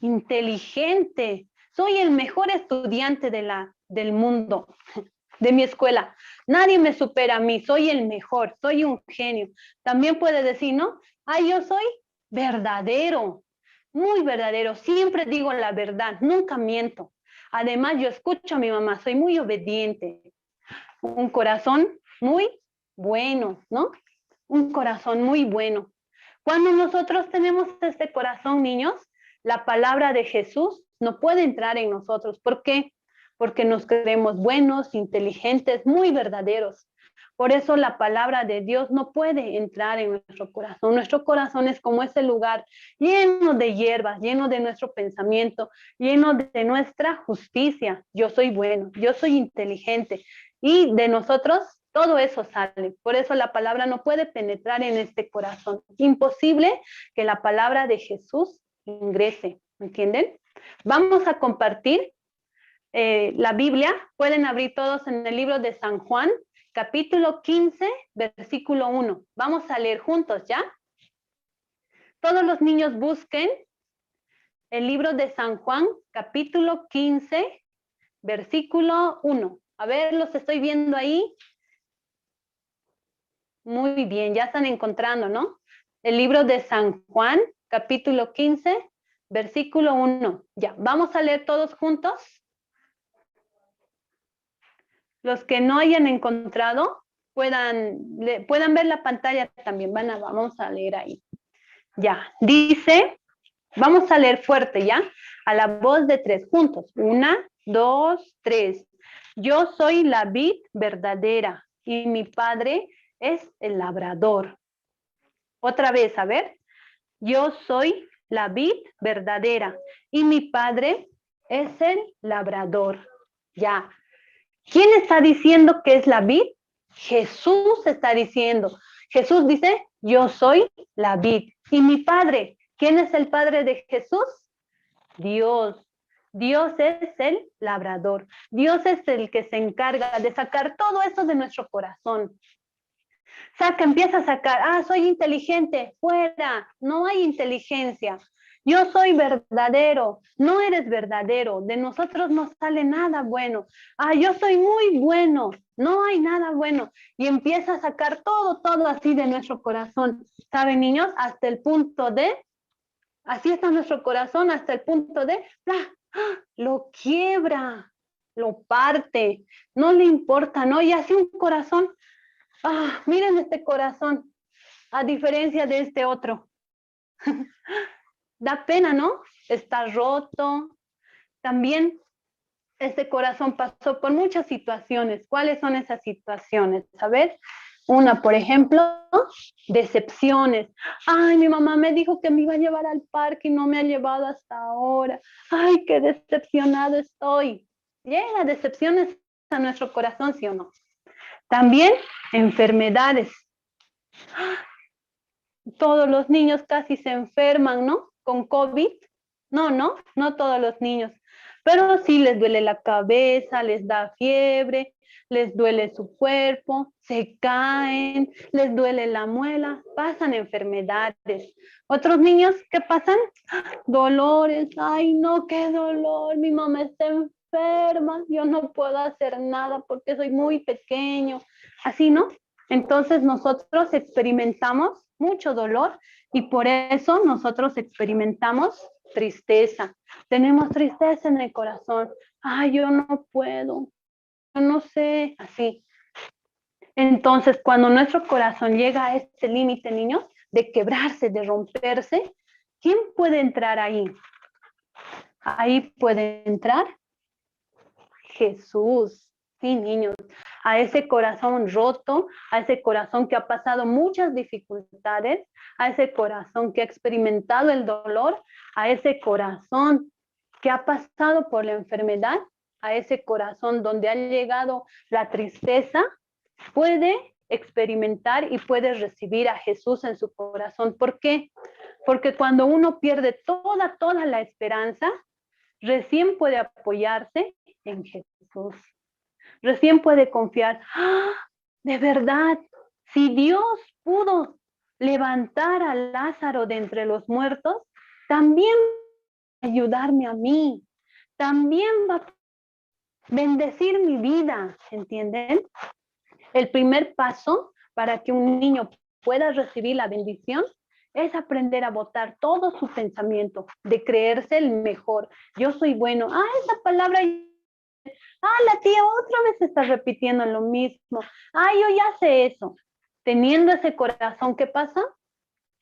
inteligente, soy el mejor estudiante del mundo, de mi escuela. Nadie me supera a mí, soy el mejor, soy un genio. También puede decir, ¿no? Yo soy verdadero, muy verdadero, siempre digo la verdad, nunca miento. Además, yo escucho a mi mamá, soy muy obediente. Un corazón muy bueno, ¿no? Un corazón muy bueno. Cuando nosotros tenemos este corazón, niños, la palabra de Jesús no puede entrar en nosotros. ¿Por qué? Porque nos creemos buenos, inteligentes, muy verdaderos. Por eso la palabra de Dios no puede entrar en nuestro corazón. Nuestro corazón es como ese lugar lleno de hierbas, lleno de nuestro pensamiento, lleno de nuestra justicia. Yo soy bueno, yo soy inteligente. Y de nosotros todo eso sale. Por eso la palabra no puede penetrar en este corazón. Imposible que la palabra de Jesús ingrese. ¿Entienden? Vamos a compartir la Biblia. Pueden abrir todos en el libro de San Juan, capítulo 15, versículo 1. Vamos a leer juntos, ¿ya? Todos los niños busquen el libro de San Juan, capítulo 15, versículo 1. A ver, los estoy viendo ahí. Muy bien, ya están encontrando, ¿no? El libro de San Juan, capítulo 15, versículo 1. Ya, vamos a leer todos juntos. Los que no hayan encontrado, puedan ver la pantalla también. Vamos a leer ahí. Ya, dice, vamos a leer fuerte, ¿ya? A la voz de 3, juntos. 1, 2, 3. Yo soy la vid verdadera y mi padre es el labrador. Otra vez, a ver. Yo soy la vid verdadera y mi padre es el labrador. Ya. ¿Quién está diciendo que es la vid? Jesús está diciendo. Jesús dice, yo soy la vid. ¿Y mi padre? ¿Quién es el padre de Jesús? Dios. Dios es el labrador. Dios es el que se encarga de sacar todo eso de nuestro corazón. Empieza a sacar, soy inteligente, fuera, no hay inteligencia. Yo soy verdadero, no eres verdadero, de nosotros no sale nada bueno. Yo soy muy bueno, no hay nada bueno. Y empieza a sacar todo así de nuestro corazón. ¿Saben, niños? Hasta el punto de, así está nuestro corazón, hasta el punto de, lo quiebra, lo parte, no le importa, ¿no? Y hace un corazón. Miren este corazón, a diferencia de este otro. Da pena, ¿no? Está roto. También este corazón pasó por muchas situaciones. ¿Cuáles son esas situaciones? A ver, una, por ejemplo, decepciones. Ay, mi mamá me dijo que me iba a llevar al parque y no me ha llevado hasta ahora. Ay, qué decepcionado estoy. Llega decepciones a nuestro corazón, ¿sí o no? También enfermedades. Todos los niños casi se enferman, ¿no? Con COVID. No todos los niños. Pero sí les duele la cabeza, les da fiebre, les duele su cuerpo, se caen, les duele la muela, pasan enfermedades. Otros niños, ¿qué pasan? Dolores, ay no, qué dolor, mi mamá está enferma, yo no puedo hacer nada porque soy muy pequeño. Así, ¿no? Entonces nosotros experimentamos mucho dolor y por eso nosotros experimentamos tristeza. Tenemos tristeza en el corazón. Ay, yo no puedo, yo no sé, así. Entonces, cuando nuestro corazón llega a este límite, niños, de quebrarse, de romperse, ¿quién puede entrar ahí? Ahí puede entrar Jesús. Sí, niños, a ese corazón roto, a ese corazón que ha pasado muchas dificultades, a ese corazón que ha experimentado el dolor, a ese corazón que ha pasado por la enfermedad, a ese corazón donde ha llegado la tristeza, puede experimentar y puede recibir a Jesús en su corazón. ¿Por qué? Porque cuando uno pierde toda la esperanza, recién puede apoyarse en Jesús. Recién puede confiar, de verdad, si Dios pudo levantar a Lázaro de entre los muertos, también va a ayudarme a mí, también va a bendecir mi vida, ¿entienden? El primer paso para que un niño pueda recibir la bendición es aprender a botar todo su pensamiento de creerse el mejor. Yo soy bueno. Esa palabra... la tía otra vez está repitiendo lo mismo. Yo ya sé eso. Teniendo ese corazón, ¿qué pasa?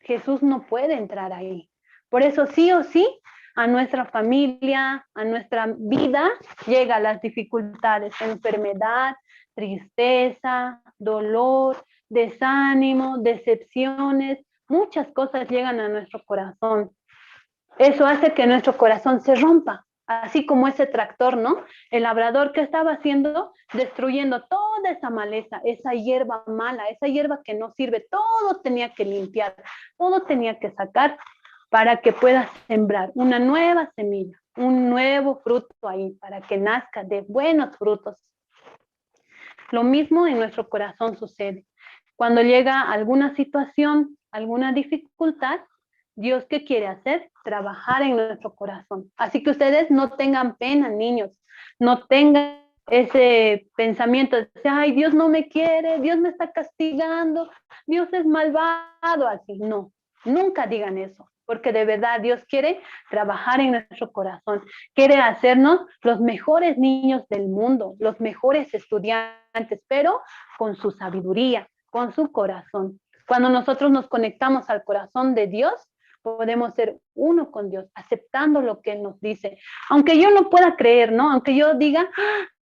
Jesús no puede entrar ahí. Por eso sí o sí, a nuestra familia, a nuestra vida, llegan las dificultades, enfermedad, tristeza, dolor, desánimo, decepciones. Muchas cosas llegan a nuestro corazón. Eso hace que nuestro corazón se rompa. Así como ese tractor, ¿no? El labrador, ¿qué estaba haciendo? Destruyendo toda esa maleza, esa hierba mala, esa hierba que no sirve. Todo tenía que limpiar, todo tenía que sacar para que pueda sembrar una nueva semilla, un nuevo fruto ahí, para que nazca de buenos frutos. Lo mismo en nuestro corazón sucede. Cuando llega alguna situación, alguna dificultad, Dios, ¿qué quiere hacer? Trabajar en nuestro corazón. Así que ustedes no tengan pena, niños. No tengan ese pensamiento de, ay, Dios no me quiere, Dios me está castigando, Dios es malvado. Así, no. Nunca digan eso, porque de verdad Dios quiere trabajar en nuestro corazón. Quiere hacernos los mejores niños del mundo, los mejores estudiantes, pero con su sabiduría, con su corazón. Cuando nosotros nos conectamos al corazón de Dios, podemos ser uno con Dios, aceptando lo que Él nos dice. Aunque yo no pueda creer, ¿no? Aunque yo diga,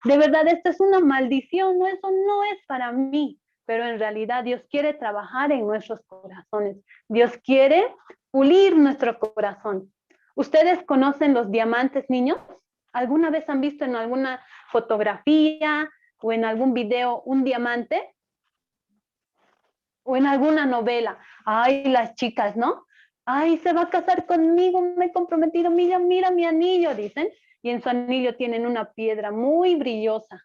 de verdad, esto es una maldición, no, eso no es para mí. Pero en realidad Dios quiere trabajar en nuestros corazones. Dios quiere pulir nuestro corazón. ¿Ustedes conocen los diamantes, niños? ¿Alguna vez han visto en alguna fotografía o en algún video un diamante? O en alguna novela. Ay, las chicas, ¿no? Ay, se va a casar conmigo, me he comprometido, mira mi anillo, dicen. Y en su anillo tienen una piedra muy brillosa.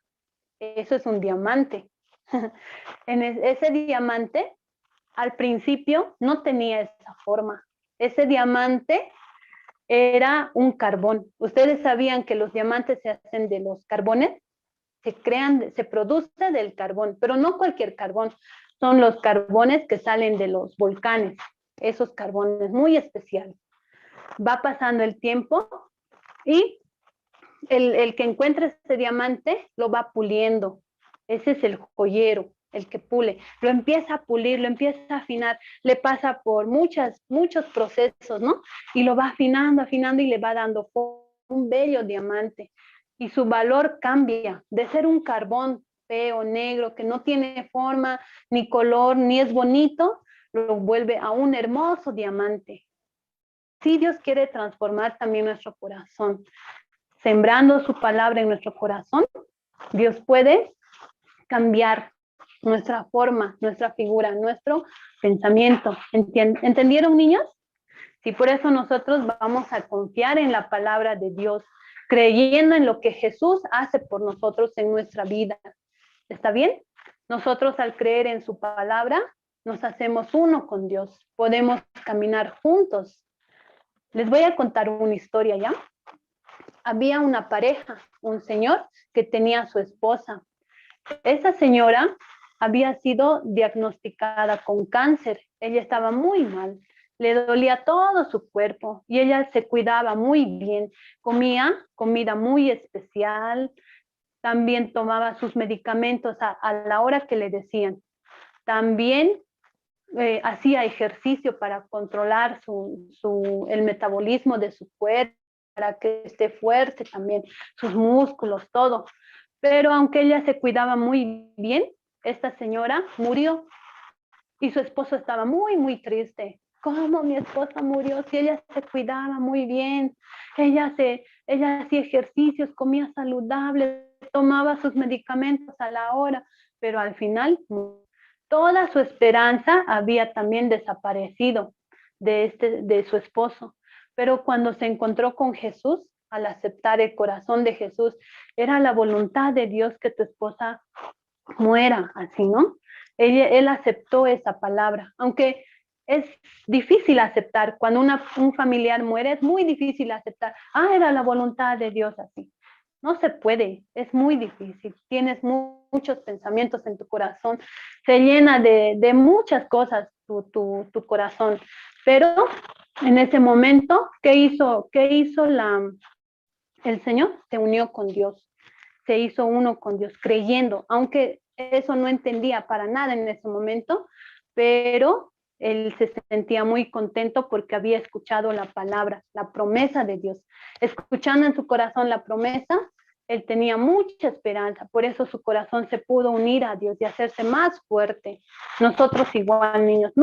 Eso es un diamante. Ese diamante, al principio, no tenía esa forma. Ese diamante era un carbón. ¿Ustedes sabían que los diamantes se hacen de los carbones? Se produce del carbón, pero no cualquier carbón. Son los carbones que salen de los volcanes. Esos carbones muy especiales. Va pasando el tiempo y el que encuentra ese diamante lo va puliendo. Ese es el joyero, el que pule. Lo empieza a pulir, lo empieza a afinar, le pasa por muchos procesos, ¿no? Y lo va afinando, afinando y le va dando un bello diamante. Y su valor cambia de ser un carbón feo, negro, que no tiene forma, ni color, ni es bonito, lo vuelve a un hermoso diamante. Sí, Dios quiere transformar también nuestro corazón. Sembrando su palabra en nuestro corazón, Dios puede cambiar nuestra forma, nuestra figura, nuestro pensamiento. ¿Entendieron, niños? Sí, por eso nosotros vamos a confiar en la palabra de Dios, creyendo en lo que Jesús hace por nosotros en nuestra vida. ¿Está bien? Nosotros al creer en su palabra, nos hacemos uno con Dios. Podemos caminar juntos. Les voy a contar una historia, ¿ya? Había una pareja, un señor que tenía a su esposa. Esa señora había sido diagnosticada con cáncer. Ella estaba muy mal, le dolía todo su cuerpo y ella se cuidaba muy bien. Comía comida muy especial, también tomaba sus medicamentos a la hora que le decían. También hacía ejercicio para controlar el metabolismo de su cuerpo, para que esté fuerte también, sus músculos, todo. Pero aunque ella se cuidaba muy bien, esta señora murió y su esposo estaba muy triste. ¿Cómo mi esposa murió? Si ella se cuidaba muy bien, ella hacía ejercicios, comía saludable, tomaba sus medicamentos a la hora, pero al final toda su esperanza había también desaparecido de su esposo. Pero cuando se encontró con Jesús, al aceptar el corazón de Jesús, era la voluntad de Dios que tu esposa muera así, ¿no? Él aceptó esa palabra, aunque es difícil aceptar. Cuando un familiar muere, es muy difícil aceptar. Era la voluntad de Dios así. No se puede, es muy difícil. Tienes muchos pensamientos en tu corazón, se llena de muchas cosas tu corazón. Pero en ese momento, ¿qué hizo el Señor? Se unió con Dios, se hizo uno con Dios, creyendo, aunque eso no entendía para nada en ese momento, pero él se sentía muy contento porque había escuchado la palabra, la promesa de Dios. Escuchando en su corazón la promesa, él tenía mucha esperanza, por eso su corazón se pudo unir a Dios y hacerse más fuerte. Nosotros igual, niños,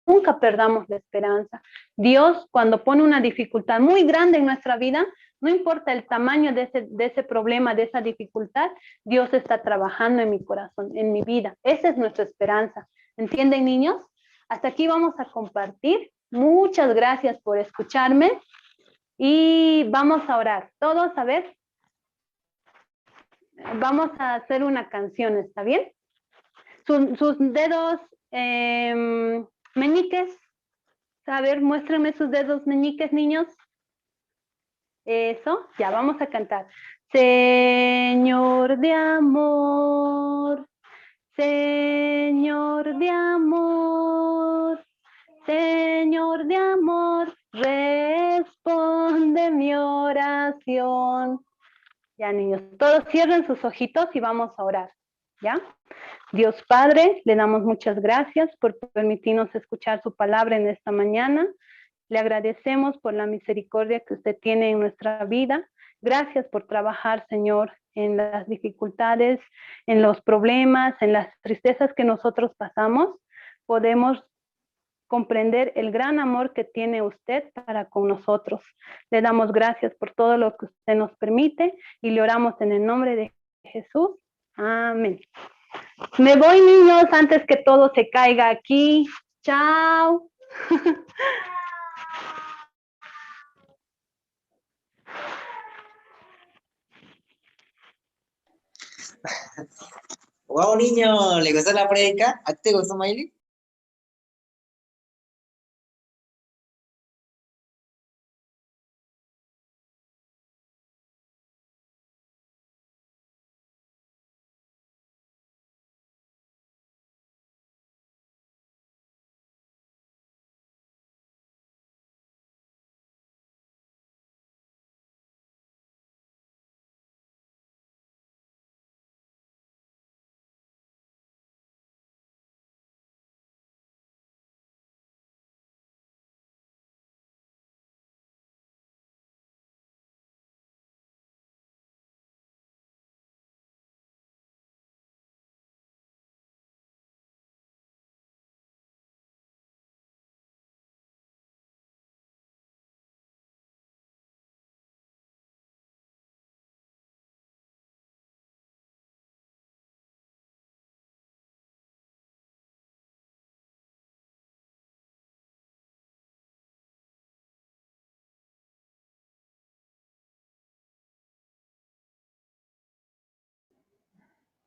nunca perdamos la esperanza. Dios, cuando pone una dificultad muy grande en nuestra vida, no importa el tamaño de ese problema, de esa dificultad, Dios está trabajando en mi corazón, en mi vida. Esa es nuestra esperanza. ¿Entienden, niños? Hasta aquí vamos a compartir. Muchas gracias por escucharme y vamos a orar. Todos, a ver, vamos a hacer una canción, ¿está bien? Sus dedos meñiques, a ver, muéstrenme sus dedos meñiques, niños. Eso, ya vamos a cantar. Señor de amor, Señor de amor, Señor de amor, responde mi oración. Ya, niños, todos cierren sus ojitos y vamos a orar, ¿ya? Dios Padre, le damos muchas gracias por permitirnos escuchar su palabra en esta mañana. Le agradecemos por la misericordia que usted tiene en nuestra vida. Gracias por trabajar, Señor, en las dificultades, en los problemas, en las tristezas que nosotros pasamos. Podemos comprender el gran amor que tiene usted para con nosotros. Le damos gracias por todo lo que usted nos permite y le oramos en el nombre de Jesús. Amén. Me voy, niños, antes que todo se caiga aquí. Chao. Wow, niño, ¿le gustó la prédica? ¿A ti te gustó, Miley?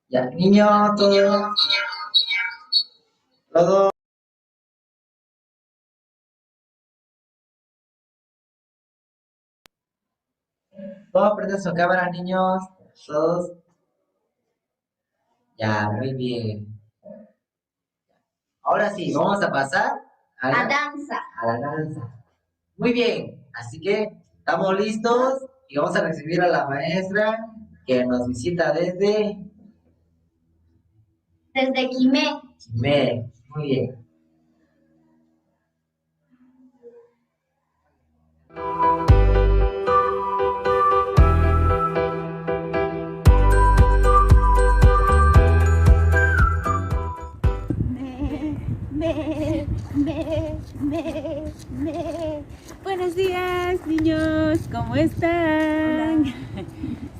Ya, niños, todos. Todos. Todos prenden su cámara, niños. Todos. Ya, muy bien. Ahora sí, vamos a pasar a danza. la danza. Muy bien, así que estamos listos y vamos a recibir a la maestra que nos visita desde Quimé. Chimé. Muy bien. Buenos días, niños, ¿cómo están?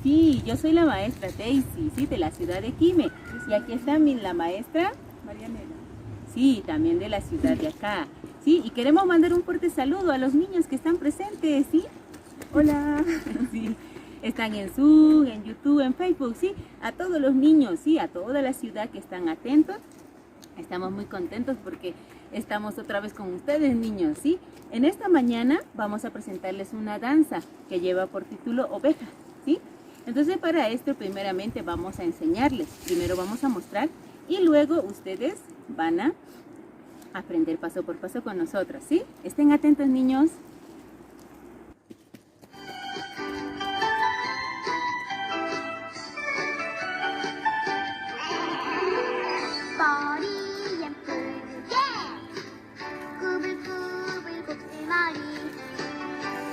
Sí, yo soy la maestra Daisy, sí, de la ciudad de Quime. Y aquí está la maestra Marianela. Sí, también de la ciudad de acá. Sí, y queremos mandar un fuerte saludo a los niños que están presentes, ¿sí? Hola. Sí, están en Zoom, en YouTube, en Facebook, sí. A todos los niños, sí, a toda la ciudad que están atentos. Estamos muy contentos porque estamos otra vez con ustedes, niños, ¿sí? En esta mañana vamos a presentarles una danza que lleva por título Oveja, ¿sí? Entonces, para esto, primeramente vamos a enseñarles. Primero vamos a mostrar y luego ustedes van a aprender paso por paso con nosotros, ¿sí? Estén atentos, niños.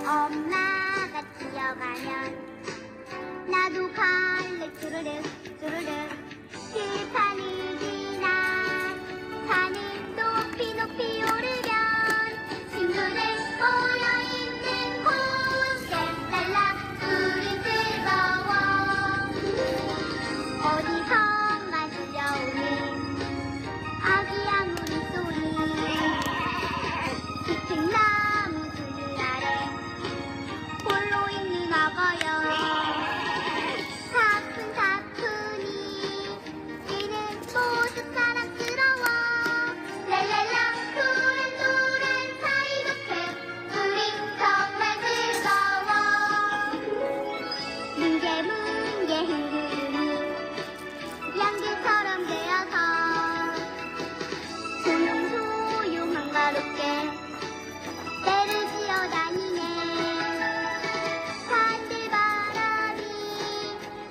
엄마가 뛰어가면 나도 갈래 쭈르륵 쭈르륵 들판을 지나 산을 높이 높이 오르면 친구들 모여있는 곳에 랄라 우린 즐거워 어디선가 들려오는 아기야 물소리 짙은 나무 그늘 아래 홀로 있는 아가야 사뿐사뿐히 뛰는 모습 사랑스러워 랄랄라 노란노란 사이좋게 우린 정말 즐거워 뭉게뭉게 흐르는 양들처럼 되어서 조용조용 한가롭게 때를 지어다니네 산들바람이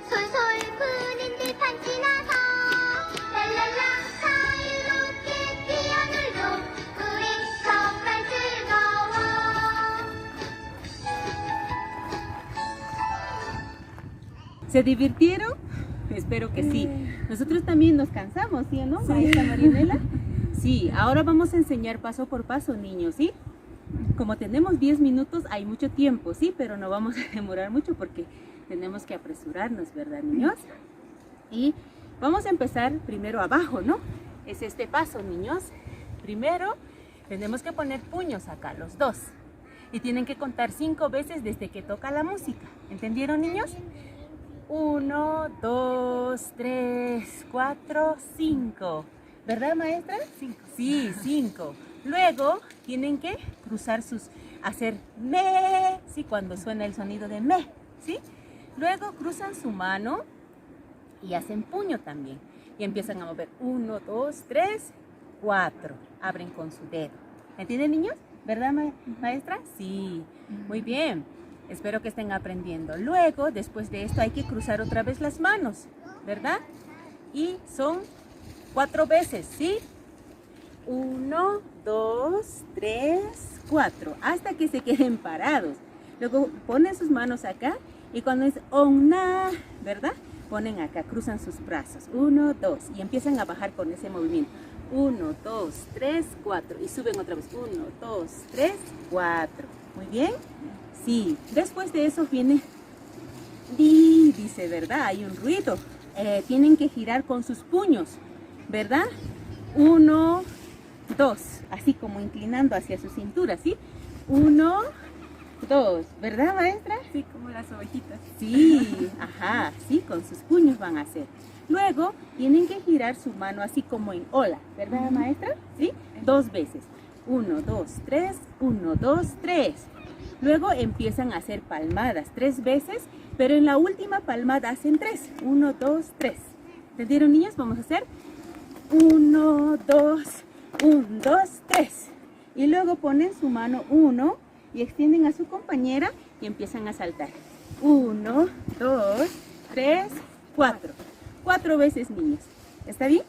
솔솔 부는 들판 지나서 랄랄라 자유롭게 뛰어놀죠 우린 정말 즐거워 ¿Se divirtieron? Espero que sí. Nosotros también nos cansamos, ¿sí o no, maestra Marianela? Sí, ahora vamos a enseñar paso por paso, niños, ¿sí? Como tenemos 10 minutos, hay mucho tiempo, ¿sí? Pero no vamos a demorar mucho porque tenemos que apresurarnos, ¿verdad, niños? Y vamos a empezar primero abajo, ¿no? Es este paso, niños. Primero, tenemos que poner puños acá, los dos. Y tienen que contar 5 veces desde que toca la música. ¿Entendieron, niños? 1, 2, 3, 4, 5. ¿Verdad, maestra? 5. Sí, 5. Luego tienen que cruzar hacer me, ¿sí? Cuando suena el sonido de me, ¿sí? Luego cruzan su mano y hacen puño también. Y empiezan a mover 1, 2, 3, 4. Abren con su dedo. ¿Entienden, niños? ¿Verdad, maestra? Sí. Muy bien. Espero que estén aprendiendo. Luego, después de esto, hay que cruzar otra vez las manos, ¿verdad? Y son 4 veces, ¿sí? 1, 2, 3, 4, hasta que se queden parados. Luego ponen sus manos acá y cuando es onna, ¿verdad? Ponen acá, cruzan sus brazos. 1, 2 y empiezan a bajar con ese movimiento. 1, 2, 3, 4 y suben otra vez. 1, 2, 3, 4. Muy bien. Sí. Después de eso viene di, dice, ¿verdad? Hay un ruido. Tienen que girar con sus puños, ¿verdad? 1, 2, así como inclinando hacia su cintura, ¿sí? 1, 2, ¿verdad, maestra? Sí, como las ovejitas. Sí, ajá, sí, con sus puños van a hacer. Luego tienen que girar su mano así como en ola, ¿verdad, maestra? Sí, 2 veces. 1, 2, 3, 1, 2, 3. Luego empiezan a hacer palmadas 3 veces, pero en la última palmada hacen 3. 1, 2, 3. ¿Entendieron, niños? Vamos a hacer 1, 2, 1, 2, 3. Y luego ponen su mano 1 y extienden a su compañera y empiezan a saltar. 1, 2, 3, 4. 4 veces, niños. ¿Está bien?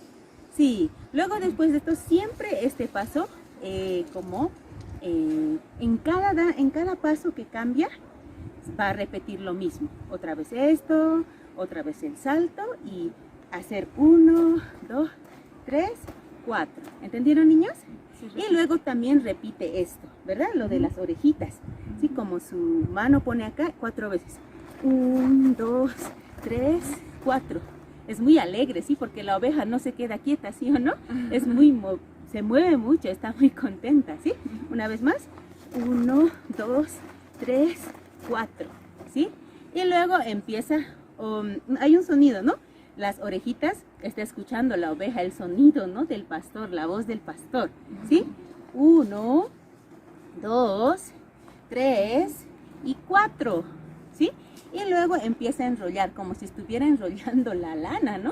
Sí. Luego, después de esto, siempre este paso, en cada paso que cambia, va a repetir lo mismo. Otra vez esto, otra vez el salto y hacer 1, 2, 3, 4. ¿Entendieron, niños? Sí, Y luego también repite esto, ¿verdad? Lo de las orejitas. ¿Sí? Como su mano pone acá 4 veces. 1, 2, 3, 4. Es muy alegre, ¿sí? Porque la oveja no se queda quieta, ¿sí o no? Es se mueve mucho, está muy contenta, ¿sí? Una vez más. 1, 2, 3, 4, ¿sí? Y luego empieza, hay un sonido, ¿no? Las orejitas, está escuchando la oveja, el sonido, ¿no? Del pastor, la voz del pastor, ¿sí? 1, 2, 3 y 4, ¿sí? Y luego empieza a enrollar, como si estuviera enrollando la lana, ¿no?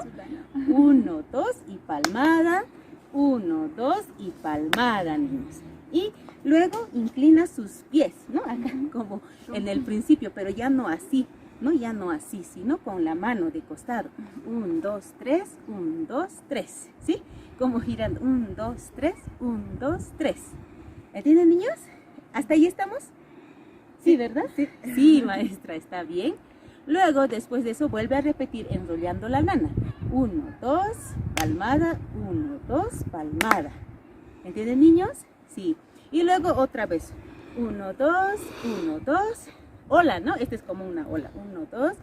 1, 2 y palmada, 1, 2 y palmada, niños. Y luego inclina sus pies, ¿no? Acá como en el principio, pero ya no así, ¿no? Ya no así, sino con la mano de costado. 1, 2, 3, 1, 2, 3, ¿sí? Como girando. 1, 2, 3, 1, 2, 3. ¿Entienden, niños? ¿Hasta ahí estamos? Sí, ¿verdad? Sí. Sí, maestra, está bien. Luego, después de eso, vuelve a repetir enrollando la lana. 1, 2, palmada, 1, 2, palmada. ¿Entienden, niños? Sí. Y luego otra vez. 1, 2, 1, 2. Ola, ¿no? Este es como una ola. 1, 2,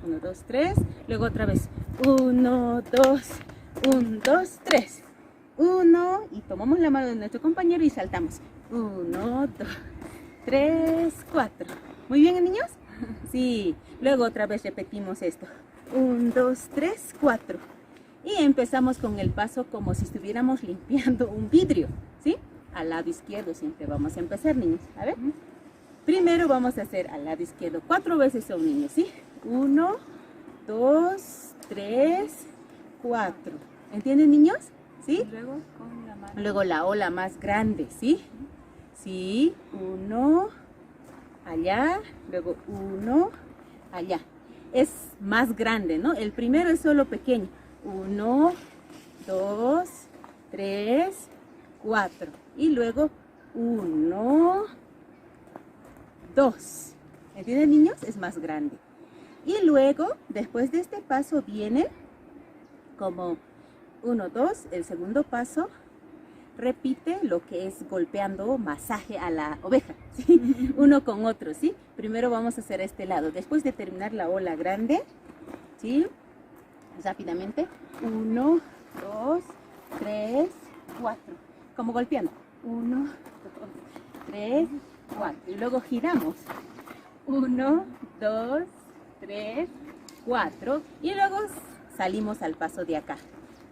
1, 2, 3. Luego otra vez. 1, 2, 1, 2, 3. 1. Y tomamos la mano de nuestro compañero y saltamos. 1, 2, 3, 4. ¿Muy bien, niños? Sí. Luego otra vez repetimos esto. 1, 2, 3, 4. Y empezamos con el paso como si estuviéramos limpiando un vidrio, ¿sí? Al lado izquierdo siempre vamos a empezar, niños. A ver. Primero vamos a hacer al lado izquierdo. 4 veces son, niños, ¿sí? 1, 2, 3, 4. ¿Entienden, niños? ¿Sí? Y luego con la mano. Luego la ola más grande, ¿sí? Sí. 1, allá. Luego 1, allá. Es más grande, ¿no? El primero es solo pequeño. 1, 2, 3, 4. Y luego 1, 2. ¿Entienden, niños? Es más grande. Y luego, después de este paso, viene como 1, 2. El segundo paso repite lo que es golpeando masaje a la oveja, ¿sí? Uno con otro, ¿sí? Primero vamos a hacer este lado. Después de terminar la ola grande, ¿sí? Rápidamente. 1, 2, 3, 4. Como golpeando. 1, 2, 3, 4. Y luego giramos. 1, 2, 3, 4. Y luego salimos al paso de acá.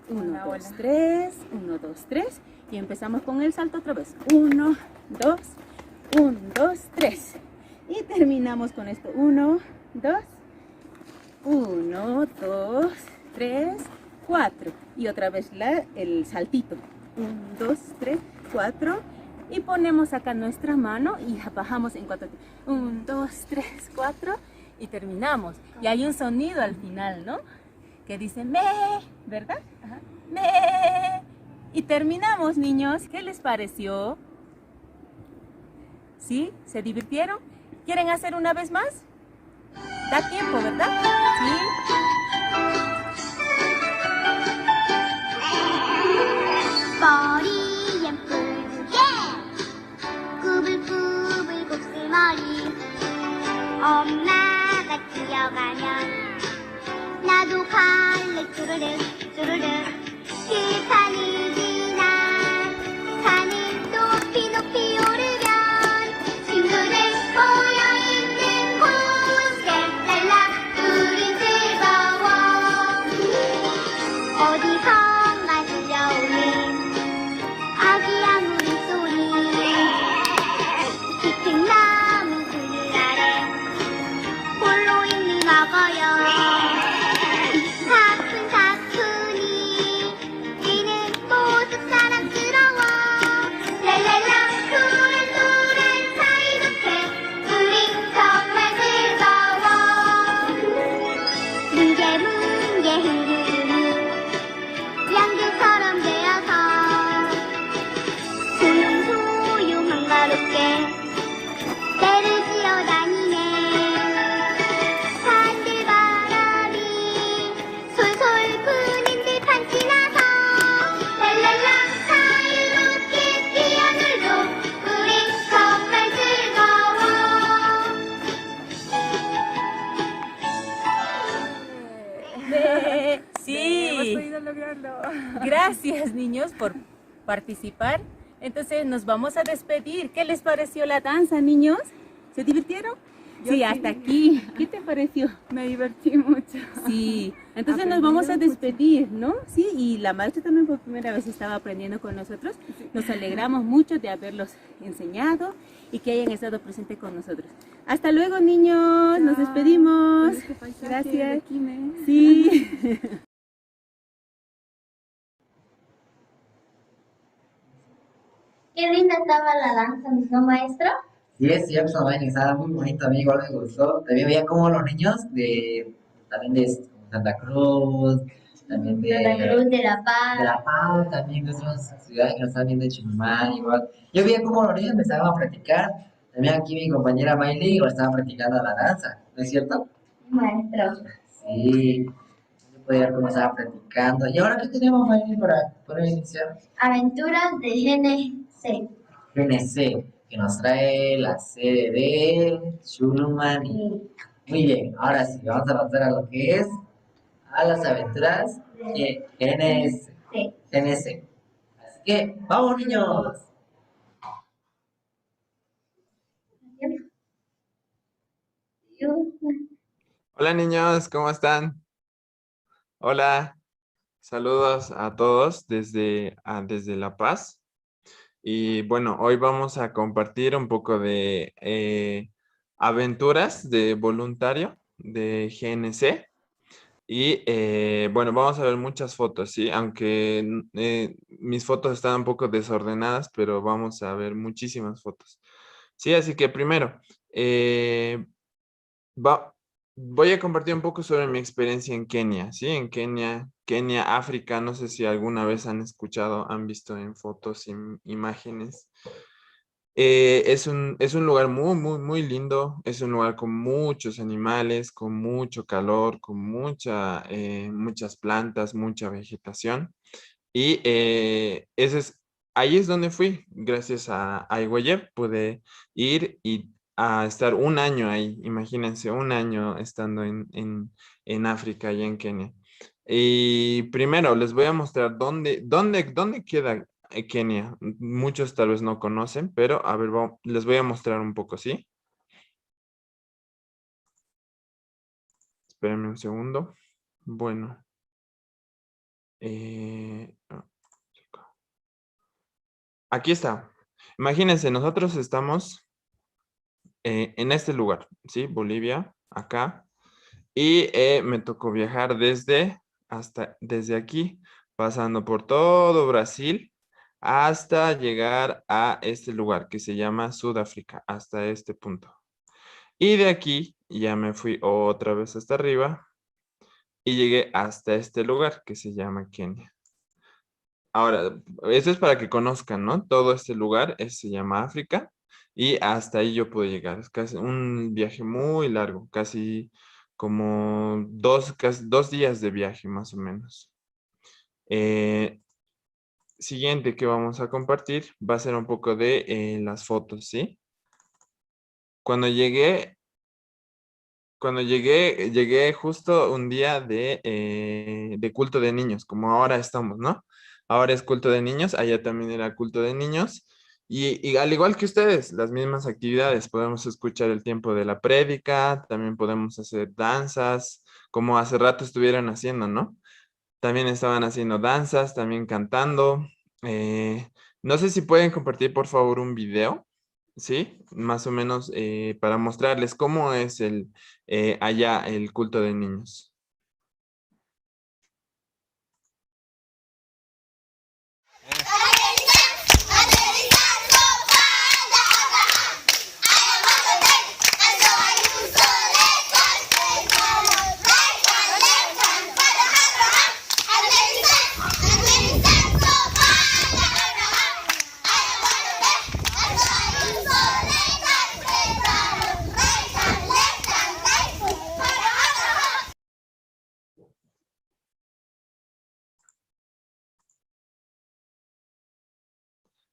1, 2, 3. 1, 2, 3. Y empezamos con el salto otra vez. 1, 2, 1, 2, 3. Y terminamos con esto. 1, 2, 1, 2, 3, 4. Y otra vez el saltito. 1, 2, 3, 4. Y ponemos acá nuestra mano y bajamos en 4. 1, 2, 3, 4. Y terminamos. Y hay un sonido al final, ¿no? Que dice me, ¿verdad? Ajá. Me. Y terminamos, niños. ¿Qué les pareció? ¿Sí? ¿Se divirtieron? ¿Quieren hacer una vez más? Da tiempo, ¿verdad? Sí. 머리 예쁘게 꾸불꾸불 곱슬머리 엄마가 뛰어가면 나도 갈래 쭈르륵 쭈르륵 길판을 지나 산을 높이 높이 오르면 친구들 모여 lograrlo. Gracias, niños, por participar. Entonces nos vamos a despedir. ¿Qué les pareció la danza, niños? ¿Se divirtieron? Yo Sí, sí. hasta aquí. ¿Qué te pareció? Me divertí mucho. Sí, entonces nos Aprendí vamos a mucho. despedir, ¿no? Sí, y la maestra también por primera vez estaba aprendiendo con nosotros. Nos alegramos mucho de haberlos enseñado y que hayan estado presentes con nosotros. Hasta luego, niños. Nos Chao. despedimos. Bonito paisaje Gracias. de Quime. Sí. Qué linda estaba la danza, ¿no, maestro? Sí, es cierto, Mayrin, estaba muy bonito, a mí igual me gustó. También veía como los niños también de Santa Cruz, también Santa Cruz de La Paz. de La Paz, también de otras ciudades que nos están viendo de Chimán, igual. Yo veía como los niños empezaban a practicar. También aquí mi compañera Mayli igual estaba practicando la danza, ¿no es cierto? Maestro. Sí, yo podía ver cómo estaba practicando. ¿Y ahora qué tenemos, Mayli, para iniciar? Aventuras de GNC. GNC, que nos trae la sede de Chulumani. Muy bien, ahora sí, vamos a pasar a lo que es a las aventuras de GNS. Sí. GNC. Así que, ¡vamos, niños! Hola niños, ¿cómo están? Hola, saludos a todos desde La Paz. Y bueno, hoy vamos a compartir un poco de aventuras de voluntario de GNC. Y bueno, vamos a ver muchas fotos, ¿sí? Aunque mis fotos están un poco desordenadas, pero vamos a ver muchísimas fotos. Sí, así que primero, voy a compartir un poco sobre mi experiencia en Kenia, ¿sí? En Kenia, África, no sé si alguna vez han escuchado, han visto en fotos, imágenes. Es un lugar muy, muy, muy lindo, es un lugar con muchos animales, con mucho calor, con muchas plantas, mucha vegetación. Y ahí es donde fui, gracias a iWayep, pude ir y a estar un año ahí, imagínense, un año estando en África y en Kenia. Y primero les voy a mostrar dónde queda Kenia. Muchos tal vez no conocen, pero a ver, les voy a mostrar un poco, ¿sí? Espérenme un segundo. Bueno. Aquí está. Imagínense, nosotros estamos en este lugar, ¿sí? Bolivia, acá. Y me tocó viajar desde aquí, pasando por todo Brasil, hasta llegar a este lugar que se llama Sudáfrica, hasta este punto. Y de aquí ya me fui otra vez hasta arriba y llegué hasta este lugar que se llama Kenia. Ahora, eso es para que conozcan, ¿no? Todo este lugar se llama África y hasta ahí yo pude llegar. Es casi un viaje muy largo, casi como casi 2 días de viaje más o menos. Siguiente que vamos a compartir va a ser un poco de las fotos, ¿sí? Cuando llegué justo un día de culto de niños, como ahora estamos, ¿no? Ahora es culto de niños, allá también era culto de niños. Y al igual que ustedes, las mismas actividades, podemos escuchar el tiempo de la prédica, también podemos hacer danzas, como hace rato estuvieron haciendo, ¿no? También estaban haciendo danzas, también cantando. Eh, no sé si pueden compartir, por favor, un video, ¿sí? Más o menos para mostrarles cómo es allá el culto de niños.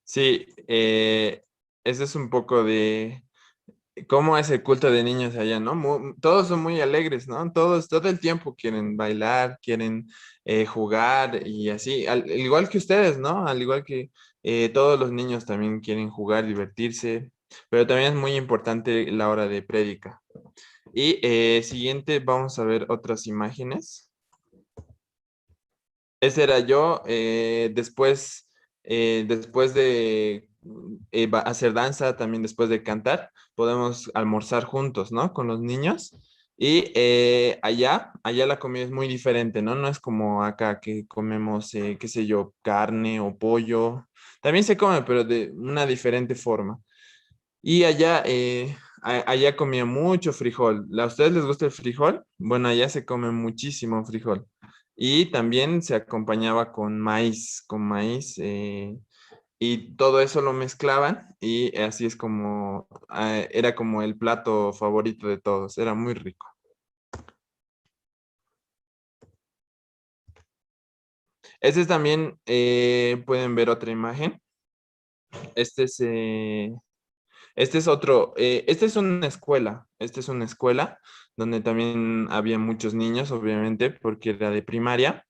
Sí, ese es un poco cómo es el culto de niños allá, ¿no? Todos son muy alegres, ¿no? Todos, todo el tiempo quieren bailar, quieren jugar y así, al igual que ustedes, ¿no? Al igual que todos los niños también quieren jugar, divertirse, pero también es muy importante la hora de prédica. Y siguiente, vamos a ver otras imágenes. Ese era yo, después de hacer danza, también después de cantar, podemos almorzar juntos, ¿no? Con los niños. Y allá la comida es muy diferente, ¿no? No es como acá que comemos, qué sé yo, carne o pollo. También se come, pero de una diferente forma. Y allá comía mucho frijol. ¿A ustedes les gusta el frijol? Bueno, allá se come muchísimo frijol. Y también se acompañaba con maíz, y todo eso lo mezclaban y así es como, era como el plato favorito de todos, era muy rico. Este es también, pueden ver otra imagen. Este es, este es otro, esta es una escuela donde también había muchos niños, obviamente, porque era de primaria.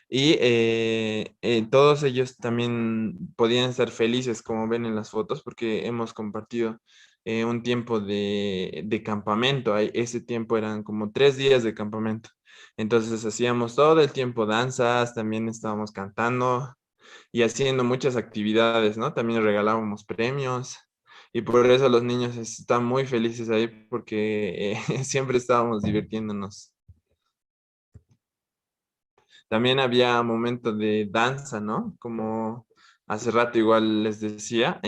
Y todos ellos también podían estar felices, como ven en las fotos, porque hemos compartido un tiempo de campamento. Ese tiempo eran como 3 días de campamento. Entonces hacíamos todo el tiempo danzas, también estábamos cantando y haciendo muchas actividades, ¿no? También regalábamos premios. Y por eso los niños están muy felices ahí porque siempre estábamos divirtiéndonos. También había momentos de danza, ¿no? Como hace rato igual les decía,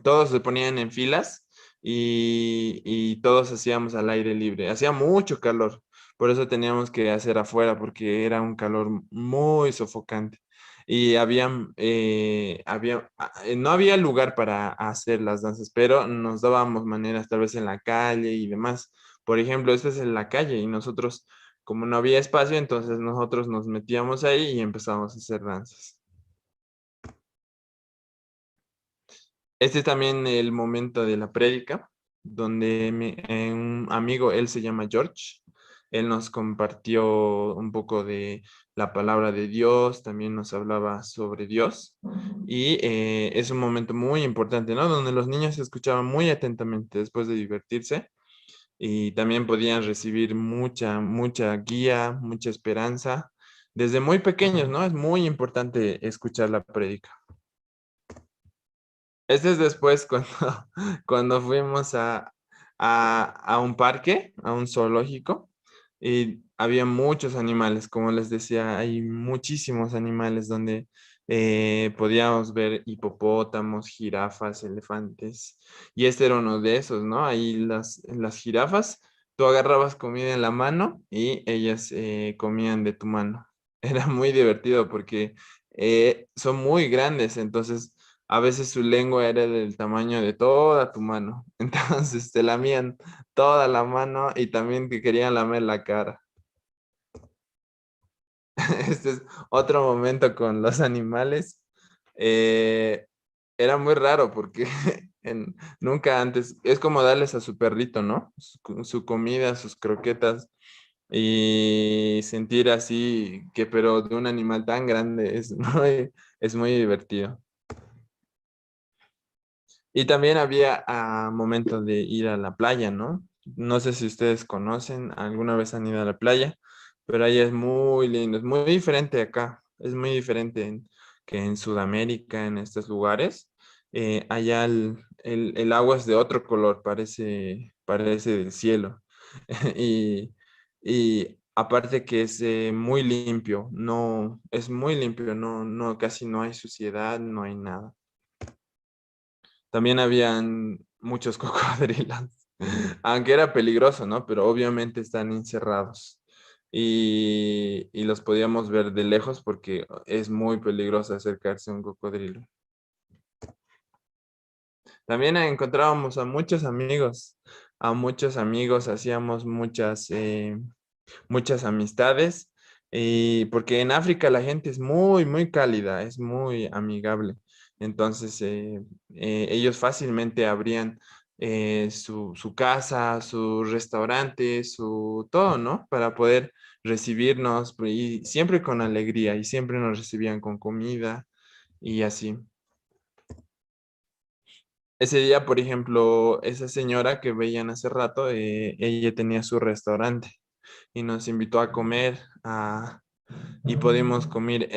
todos se ponían en filas y todos hacíamos al aire libre. Hacía mucho calor, por eso teníamos que hacer afuera porque era un calor muy sofocante. Y no había lugar para hacer las danzas, pero nos dábamos maneras tal vez en la calle y demás. Por ejemplo, esto es en la calle y nosotros como no había espacio, entonces nosotros nos metíamos ahí y empezamos a hacer danzas. Este es también el momento de la prédica, donde un amigo, él se llama George, él nos compartió un poco de la palabra de Dios, también nos hablaba sobre Dios, y es un momento muy importante, ¿no? Donde los niños escuchaban muy atentamente después de divertirse y también podían recibir mucha guía, mucha esperanza desde muy pequeños, ¿no? Es muy importante escuchar la prédica. Este es después cuando fuimos a un parque, a un zoológico, y había muchos animales, como les decía, hay muchísimos animales donde podíamos ver hipopótamos, jirafas, elefantes, y este era uno de esos, ¿no? Ahí las jirafas, tú agarrabas comida en la mano y ellas comían de tu mano. Era muy divertido porque son muy grandes, entonces a veces su lengua era del tamaño de toda tu mano. Entonces te lamían toda la mano y también te querían lamer la cara. Este es otro momento con los animales. Era muy raro porque nunca antes, es como darles a su perrito, ¿no? Su comida, sus croquetas y sentir así que pero de un animal tan grande es muy divertido. Y también había momentos de ir a la playa, ¿no? No sé si ustedes conocen, alguna vez han ido a la playa, pero allá es muy lindo, es muy diferente de acá, es muy diferente que en Sudamérica, en estos lugares. Allá el agua es de otro color, parece del cielo. Y aparte que es muy limpio, es muy limpio, casi no hay suciedad, no hay nada. También habían muchos cocodrilos, aunque era peligroso, ¿no? Pero obviamente están encerrados y los podíamos ver de lejos porque es muy peligroso acercarse a un cocodrilo. También encontrábamos a muchos amigos, hacíamos muchas amistades, y porque en África la gente es muy, muy cálida, es muy amigable. Entonces, ellos fácilmente abrían su casa, su restaurante, su todo, ¿no? Para poder recibirnos y siempre con alegría y siempre nos recibían con comida y así. Ese día, por ejemplo, esa señora que veían hace rato, ella tenía su restaurante y nos invitó a comer y pudimos comer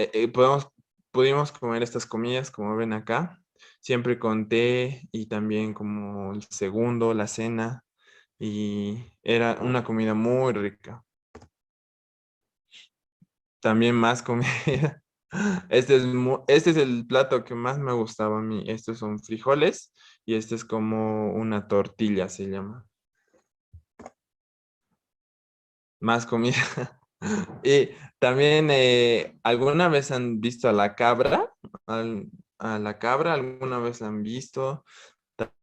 estas comidas como ven acá, siempre con té y también como el segundo, la cena, y era una comida muy rica. También más comida. Este es el plato que más me gustaba a mí. Estos son frijoles y este es como una tortilla, se llama. Más comida. Y también, ¿alguna vez han visto a la cabra? ¿A la cabra alguna vez la han visto?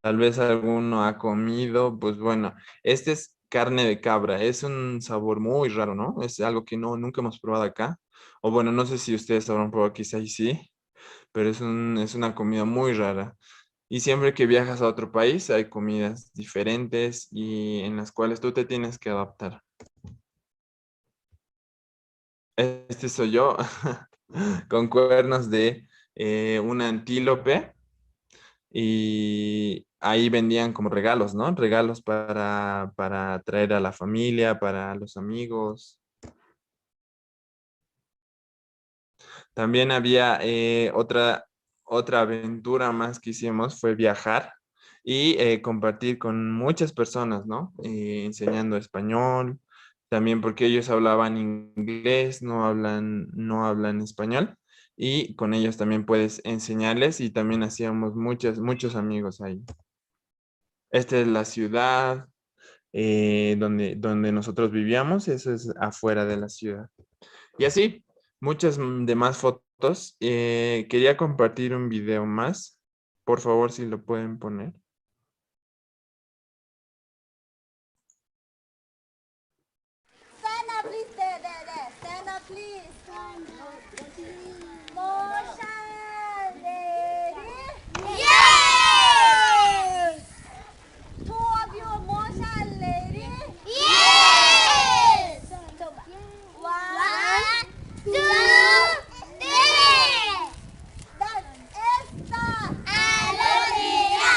Tal vez alguno ha comido. Pues bueno, este es carne de cabra. Es un sabor muy raro, ¿no? Es algo que nunca hemos probado acá. O bueno, no sé si ustedes habrán probado, quizá y sí, pero es una comida muy rara. Y siempre que viajas a otro país hay comidas diferentes y en las cuales tú te tienes que adaptar. Este soy yo con cuernos de un antílope y ahí vendían como regalos, ¿no? Regalos para traer a la familia, para los amigos. También había otra aventura más que hicimos, fue viajar y compartir con muchas personas, ¿no? Enseñando español, también porque ellos hablaban inglés, no hablan español, y con ellos también puedes enseñarles y también hacíamos muchos amigos ahí. Esta es la ciudad donde nosotros vivíamos, eso es afuera de la ciudad. Y así, muchas demás fotos. Quería compartir un video más. Por favor, si lo pueden poner. Stand up, please. There. Stand up, please. Motion, ready? Yes! Two of you, motion, ready? Yes! One, two, three. That is the Alodia.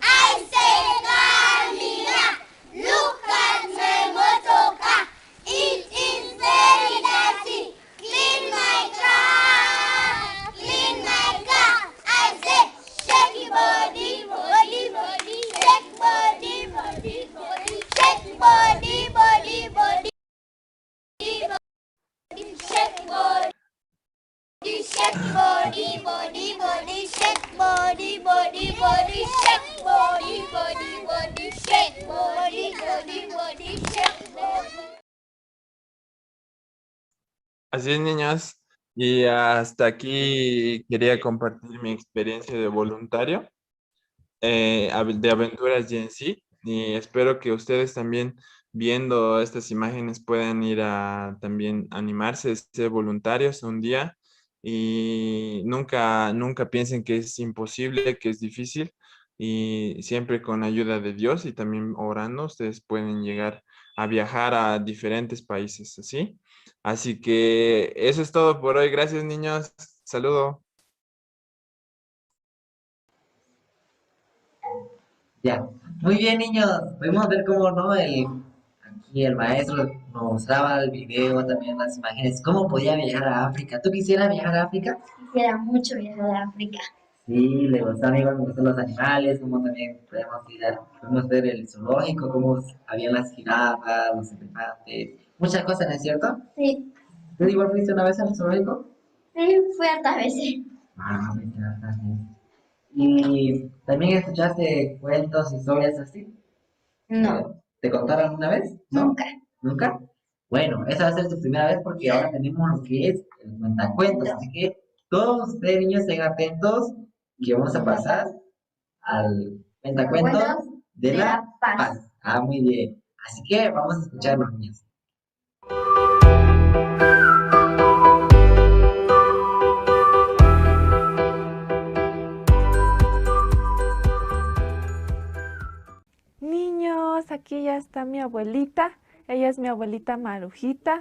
I say Camila. Look at my motoka. It is very dirty. Clean my car. Clean my car. I say shake your body, body, body. Shake body, body, body. Shake body, body, body. Shake body. Shake body, body, body. Shake body, body, body. Shake body, body, body. Shake body, body, body. Shake body. Así es, niños. Y hasta aquí quería compartir mi experiencia de voluntario, de Aventuras Gen Z. Y espero que ustedes también, viendo estas imágenes, puedan ir a también animarse a ser voluntarios un día. Y nunca piensen que es imposible, que es difícil. Y siempre con ayuda de Dios y también orando, ustedes pueden llegar a viajar a diferentes países, ¿sí? Así que eso es todo por hoy. Gracias, niños. Saludo. Ya, muy bien, niños. Podemos ver cómo, ¿no? Aquí el maestro nos mostraba el video, también las imágenes, cómo podía viajar a África. ¿Tú quisieras viajar a África? Quisiera mucho viajar a África. Sí, le gustan, igual me gustan los animales, como también podemos ver el zoológico, cómo había las jirafas, los elefantes, muchas cosas, ¿no es cierto? Sí, ¿Tú igual fuiste una vez al zoológico? sí, fui hartas veces. Ah, me encanta. ¿Y también escuchaste cuentos, historias así? No, ¿Te contaron alguna vez? ¿No? nunca. ¿Nunca? Bueno, esa va a ser tu primera vez porque ahora tenemos lo que es el cuentacuentos. Así que todos ustedes, niños, estén atentos que vamos a pasar al cuentacuentos de la paz. Ah, muy bien. Así que vamos a escuchar los niños. niños, aquí ya está mi abuelita. Ella es mi abuelita Marujita.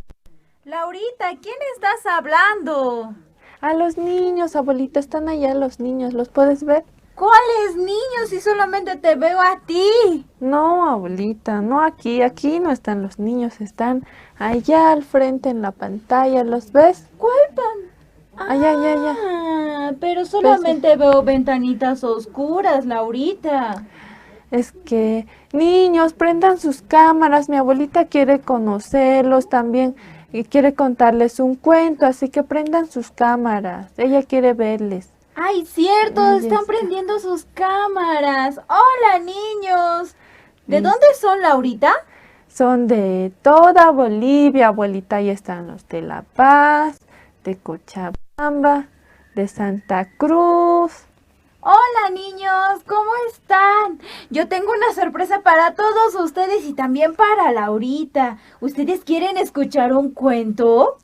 Laurita, ¿quién estás hablando? A los niños, abuelita, están allá los niños, ¿los puedes ver? ¿Cuáles niños si solamente te veo a ti? No, abuelita, no aquí, aquí no están los niños, están allá al frente en la pantalla, ¿los ves? ¿Cuál pan? Allá, allá. Pero solamente veo ventanitas oscuras, Laurita. Es que, niños, prendan sus cámaras, mi abuelita quiere conocerlos también y quiere contarles un cuento, así que prendan sus cámaras, ella quiere verles. ¡Ay, cierto! Ahí Están está. prendiendo sus cámaras. ¡Hola, niños! ¿De Listo. dónde son, Laurita? Son de toda Bolivia, abuelita, ahí están los de La Paz, de Cochabamba, de Santa Cruz. Hola, niños, ¿cómo están? Yo tengo una sorpresa para todos ustedes y también para Laurita. ¿Ustedes quieren escuchar un cuento?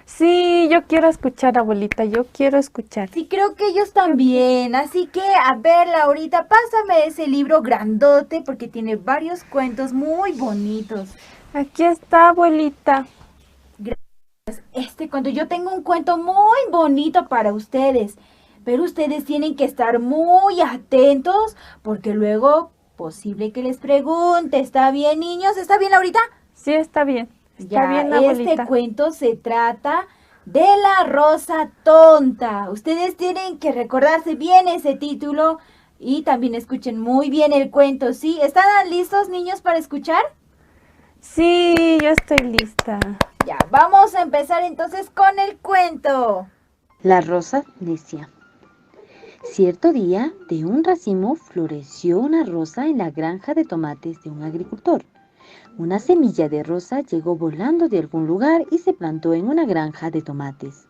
Sí, yo quiero escuchar, abuelita, yo quiero escuchar. Sí, creo que ellos también. Así que, a ver, Laurita, pásame ese libro grandote porque tiene varios cuentos muy bonitos. Aquí está, abuelita. Este cuento, yo tengo un cuento muy bonito para ustedes, pero ustedes tienen que estar muy atentos porque luego posible que les pregunte. ¿Está bien, niños? ¿Está bien, Laurita? Sí, está bien. Está Ya, bien, este abuelita. cuento se trata de la rosa tonta. Ustedes tienen que recordarse bien ese título y también escuchen muy bien el cuento, ¿sí? ¿Están listos, niños, para escuchar? Sí, yo estoy lista. Ya, vamos a empezar entonces con el cuento. La rosa necia. Cierto día, de un racimo floreció una rosa en la granja de tomates de un agricultor. Una semilla de rosa llegó volando de algún lugar y se plantó en una granja de tomates.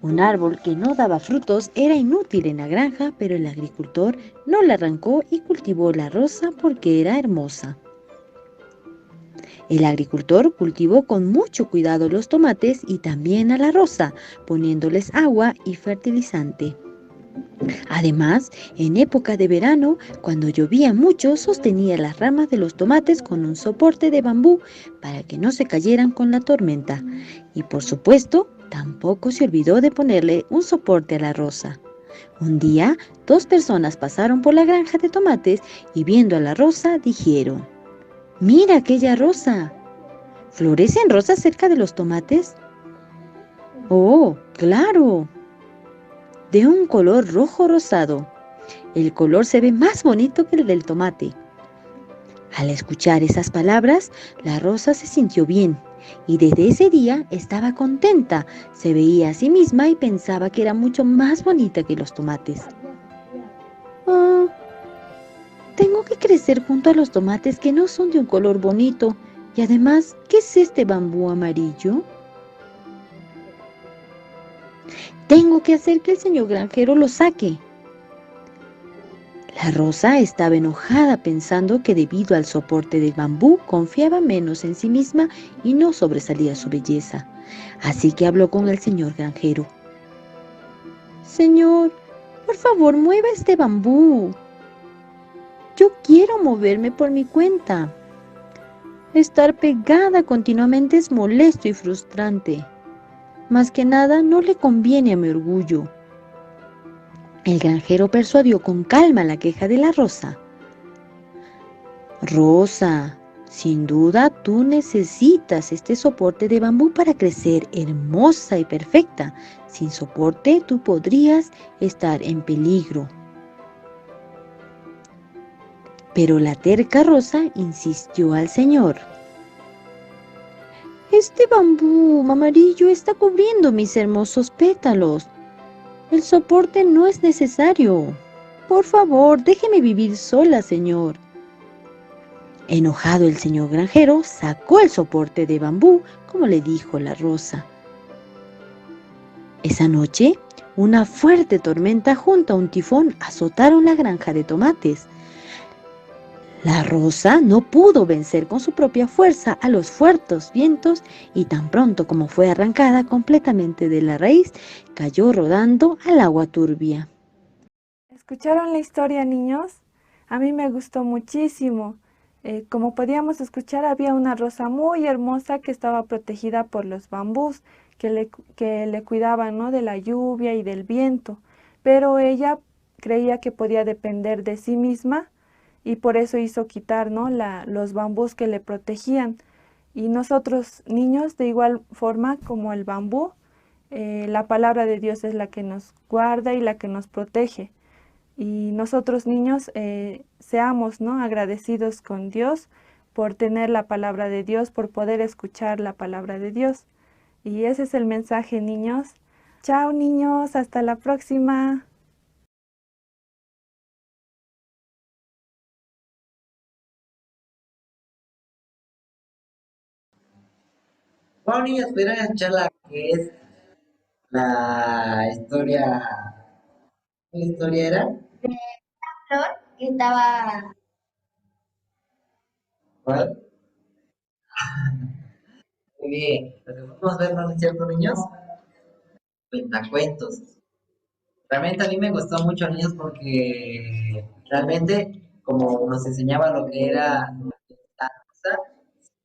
Un árbol que no daba frutos era inútil en la granja, pero el agricultor no la arrancó y cultivó la rosa porque era hermosa. El agricultor cultivó con mucho cuidado los tomates y también a la rosa, poniéndoles agua y fertilizante. Además, en época de verano, cuando llovía mucho, sostenía las ramas de los tomates con un soporte de bambú para que no se cayeran con la tormenta. Y por supuesto, tampoco se olvidó de ponerle un soporte a la rosa. Un día, dos personas pasaron por la granja de tomates y viendo a la rosa dijeron: «¡Mira aquella rosa! ¿Florecen rosas cerca de los tomates?» «¡Oh, claro! De un color rojo rosado. El color se ve más bonito que el del tomate». Al escuchar esas palabras, la rosa se sintió bien y desde ese día estaba contenta. Se veía a sí misma y pensaba que era mucho más bonita que los tomates. Tengo que crecer junto a los tomates que no son de un color bonito. Y además, ¿qué es este bambú amarillo? Tengo que hacer que el señor granjero lo saque. La rosa estaba enojada pensando que debido al soporte del bambú confiaba menos en sí misma y no sobresalía su belleza. Así que habló con el señor granjero. «Señor, por favor, mueva este bambú. Yo quiero moverme por mi cuenta. Estar pegada continuamente es molesto y frustrante. Más que nada, no le conviene a mi orgullo». El granjero persuadió con calma la queja de la rosa. «Rosa, sin duda tú necesitas este soporte de bambú para crecer hermosa y perfecta. Sin soporte tú podrías estar en peligro». Pero la terca rosa insistió al señor. «Este bambú amarillo está cubriendo mis hermosos pétalos. El soporte no es necesario. Por favor, déjeme vivir sola, señor». Enojado, el señor granjero sacó el soporte de bambú, como le dijo la rosa. Esa noche, una fuerte tormenta junto a un tifón azotaron la granja de tomates. La rosa no pudo vencer con su propia fuerza a los fuertes vientos y tan pronto como fue arrancada completamente de la raíz, cayó rodando al agua turbia. ¿Escucharon la historia, niños? A mí me gustó muchísimo. Como podíamos escuchar, había una rosa muy hermosa que estaba protegida por los bambús que le cuidaban, ¿no?, de la lluvia y del viento, pero ella creía que podía depender de sí misma y por eso hizo quitar, ¿no?, los bambús que le protegían. Y nosotros, niños, de igual forma como el bambú, la palabra de Dios es la que nos guarda y la que nos protege. Y nosotros, niños, seamos, ¿no?, agradecidos con Dios por tener la palabra de Dios, por poder escuchar la palabra de Dios. Y ese es el mensaje, niños. Chao, niños, hasta la próxima. Bueno, niños, pudieron escuchar la que es la historia. ¿Qué historia era? Flor que estaba... ¿Cuál? Muy bien. Lo que podemos ver, ¿no es cierto, niños? Cuentacuentos. Realmente a mí me gustó mucho, niños, porque realmente, como nos enseñaba lo que era la cosa,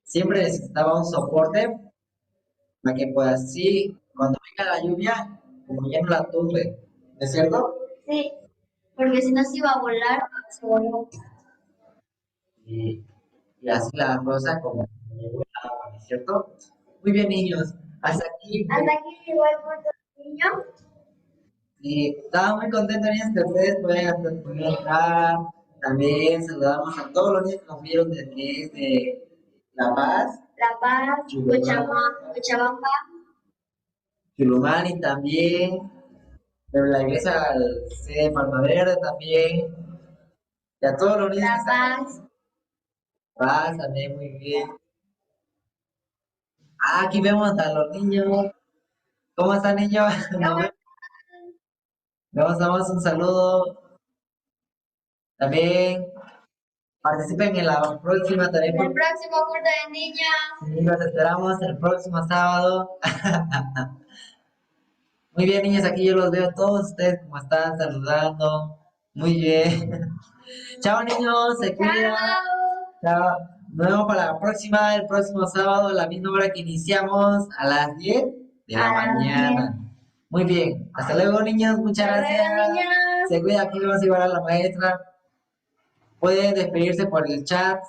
siempre necesitaba un soporte para que, pues, así, cuando venga la lluvia, como ya no la tumbe. ¿No es cierto? Sí, porque si no se iba a volar, se voló. Y así la rosa como llegó el agua, ¿no es cierto? Muy bien, niños. Hasta aquí. Hasta aquí llegó el punto del niño. Sí, estaba muy contento, niños, que ustedes pudieran entrar. También saludamos a todos los niños que nos vieron desde La Paz, La Paz, Cochabamba, Chulumani también, de la iglesia de Palma Verde también, y a todos los niños que La están Paz. en Paz también, muy bien. Ah, aquí vemos a los niños. ¿Cómo están, niños? Les damos un saludo. También participen en la próxima también. El próximo curso de niños. Sí, los esperamos el próximo sábado. Muy bien, niños, aquí yo los veo todos ustedes como están saludando. Muy bien. Chao, niños, se cuidan. Chao. Nos vemos para la próxima, el próximo sábado, a la misma hora que iniciamos, a las 10 de la mañana. Muy bien. Hasta luego, niños. Muchas gracias. Se cuida, aquí vamos a llevar a la maestra. Pueden despedirse por el chat.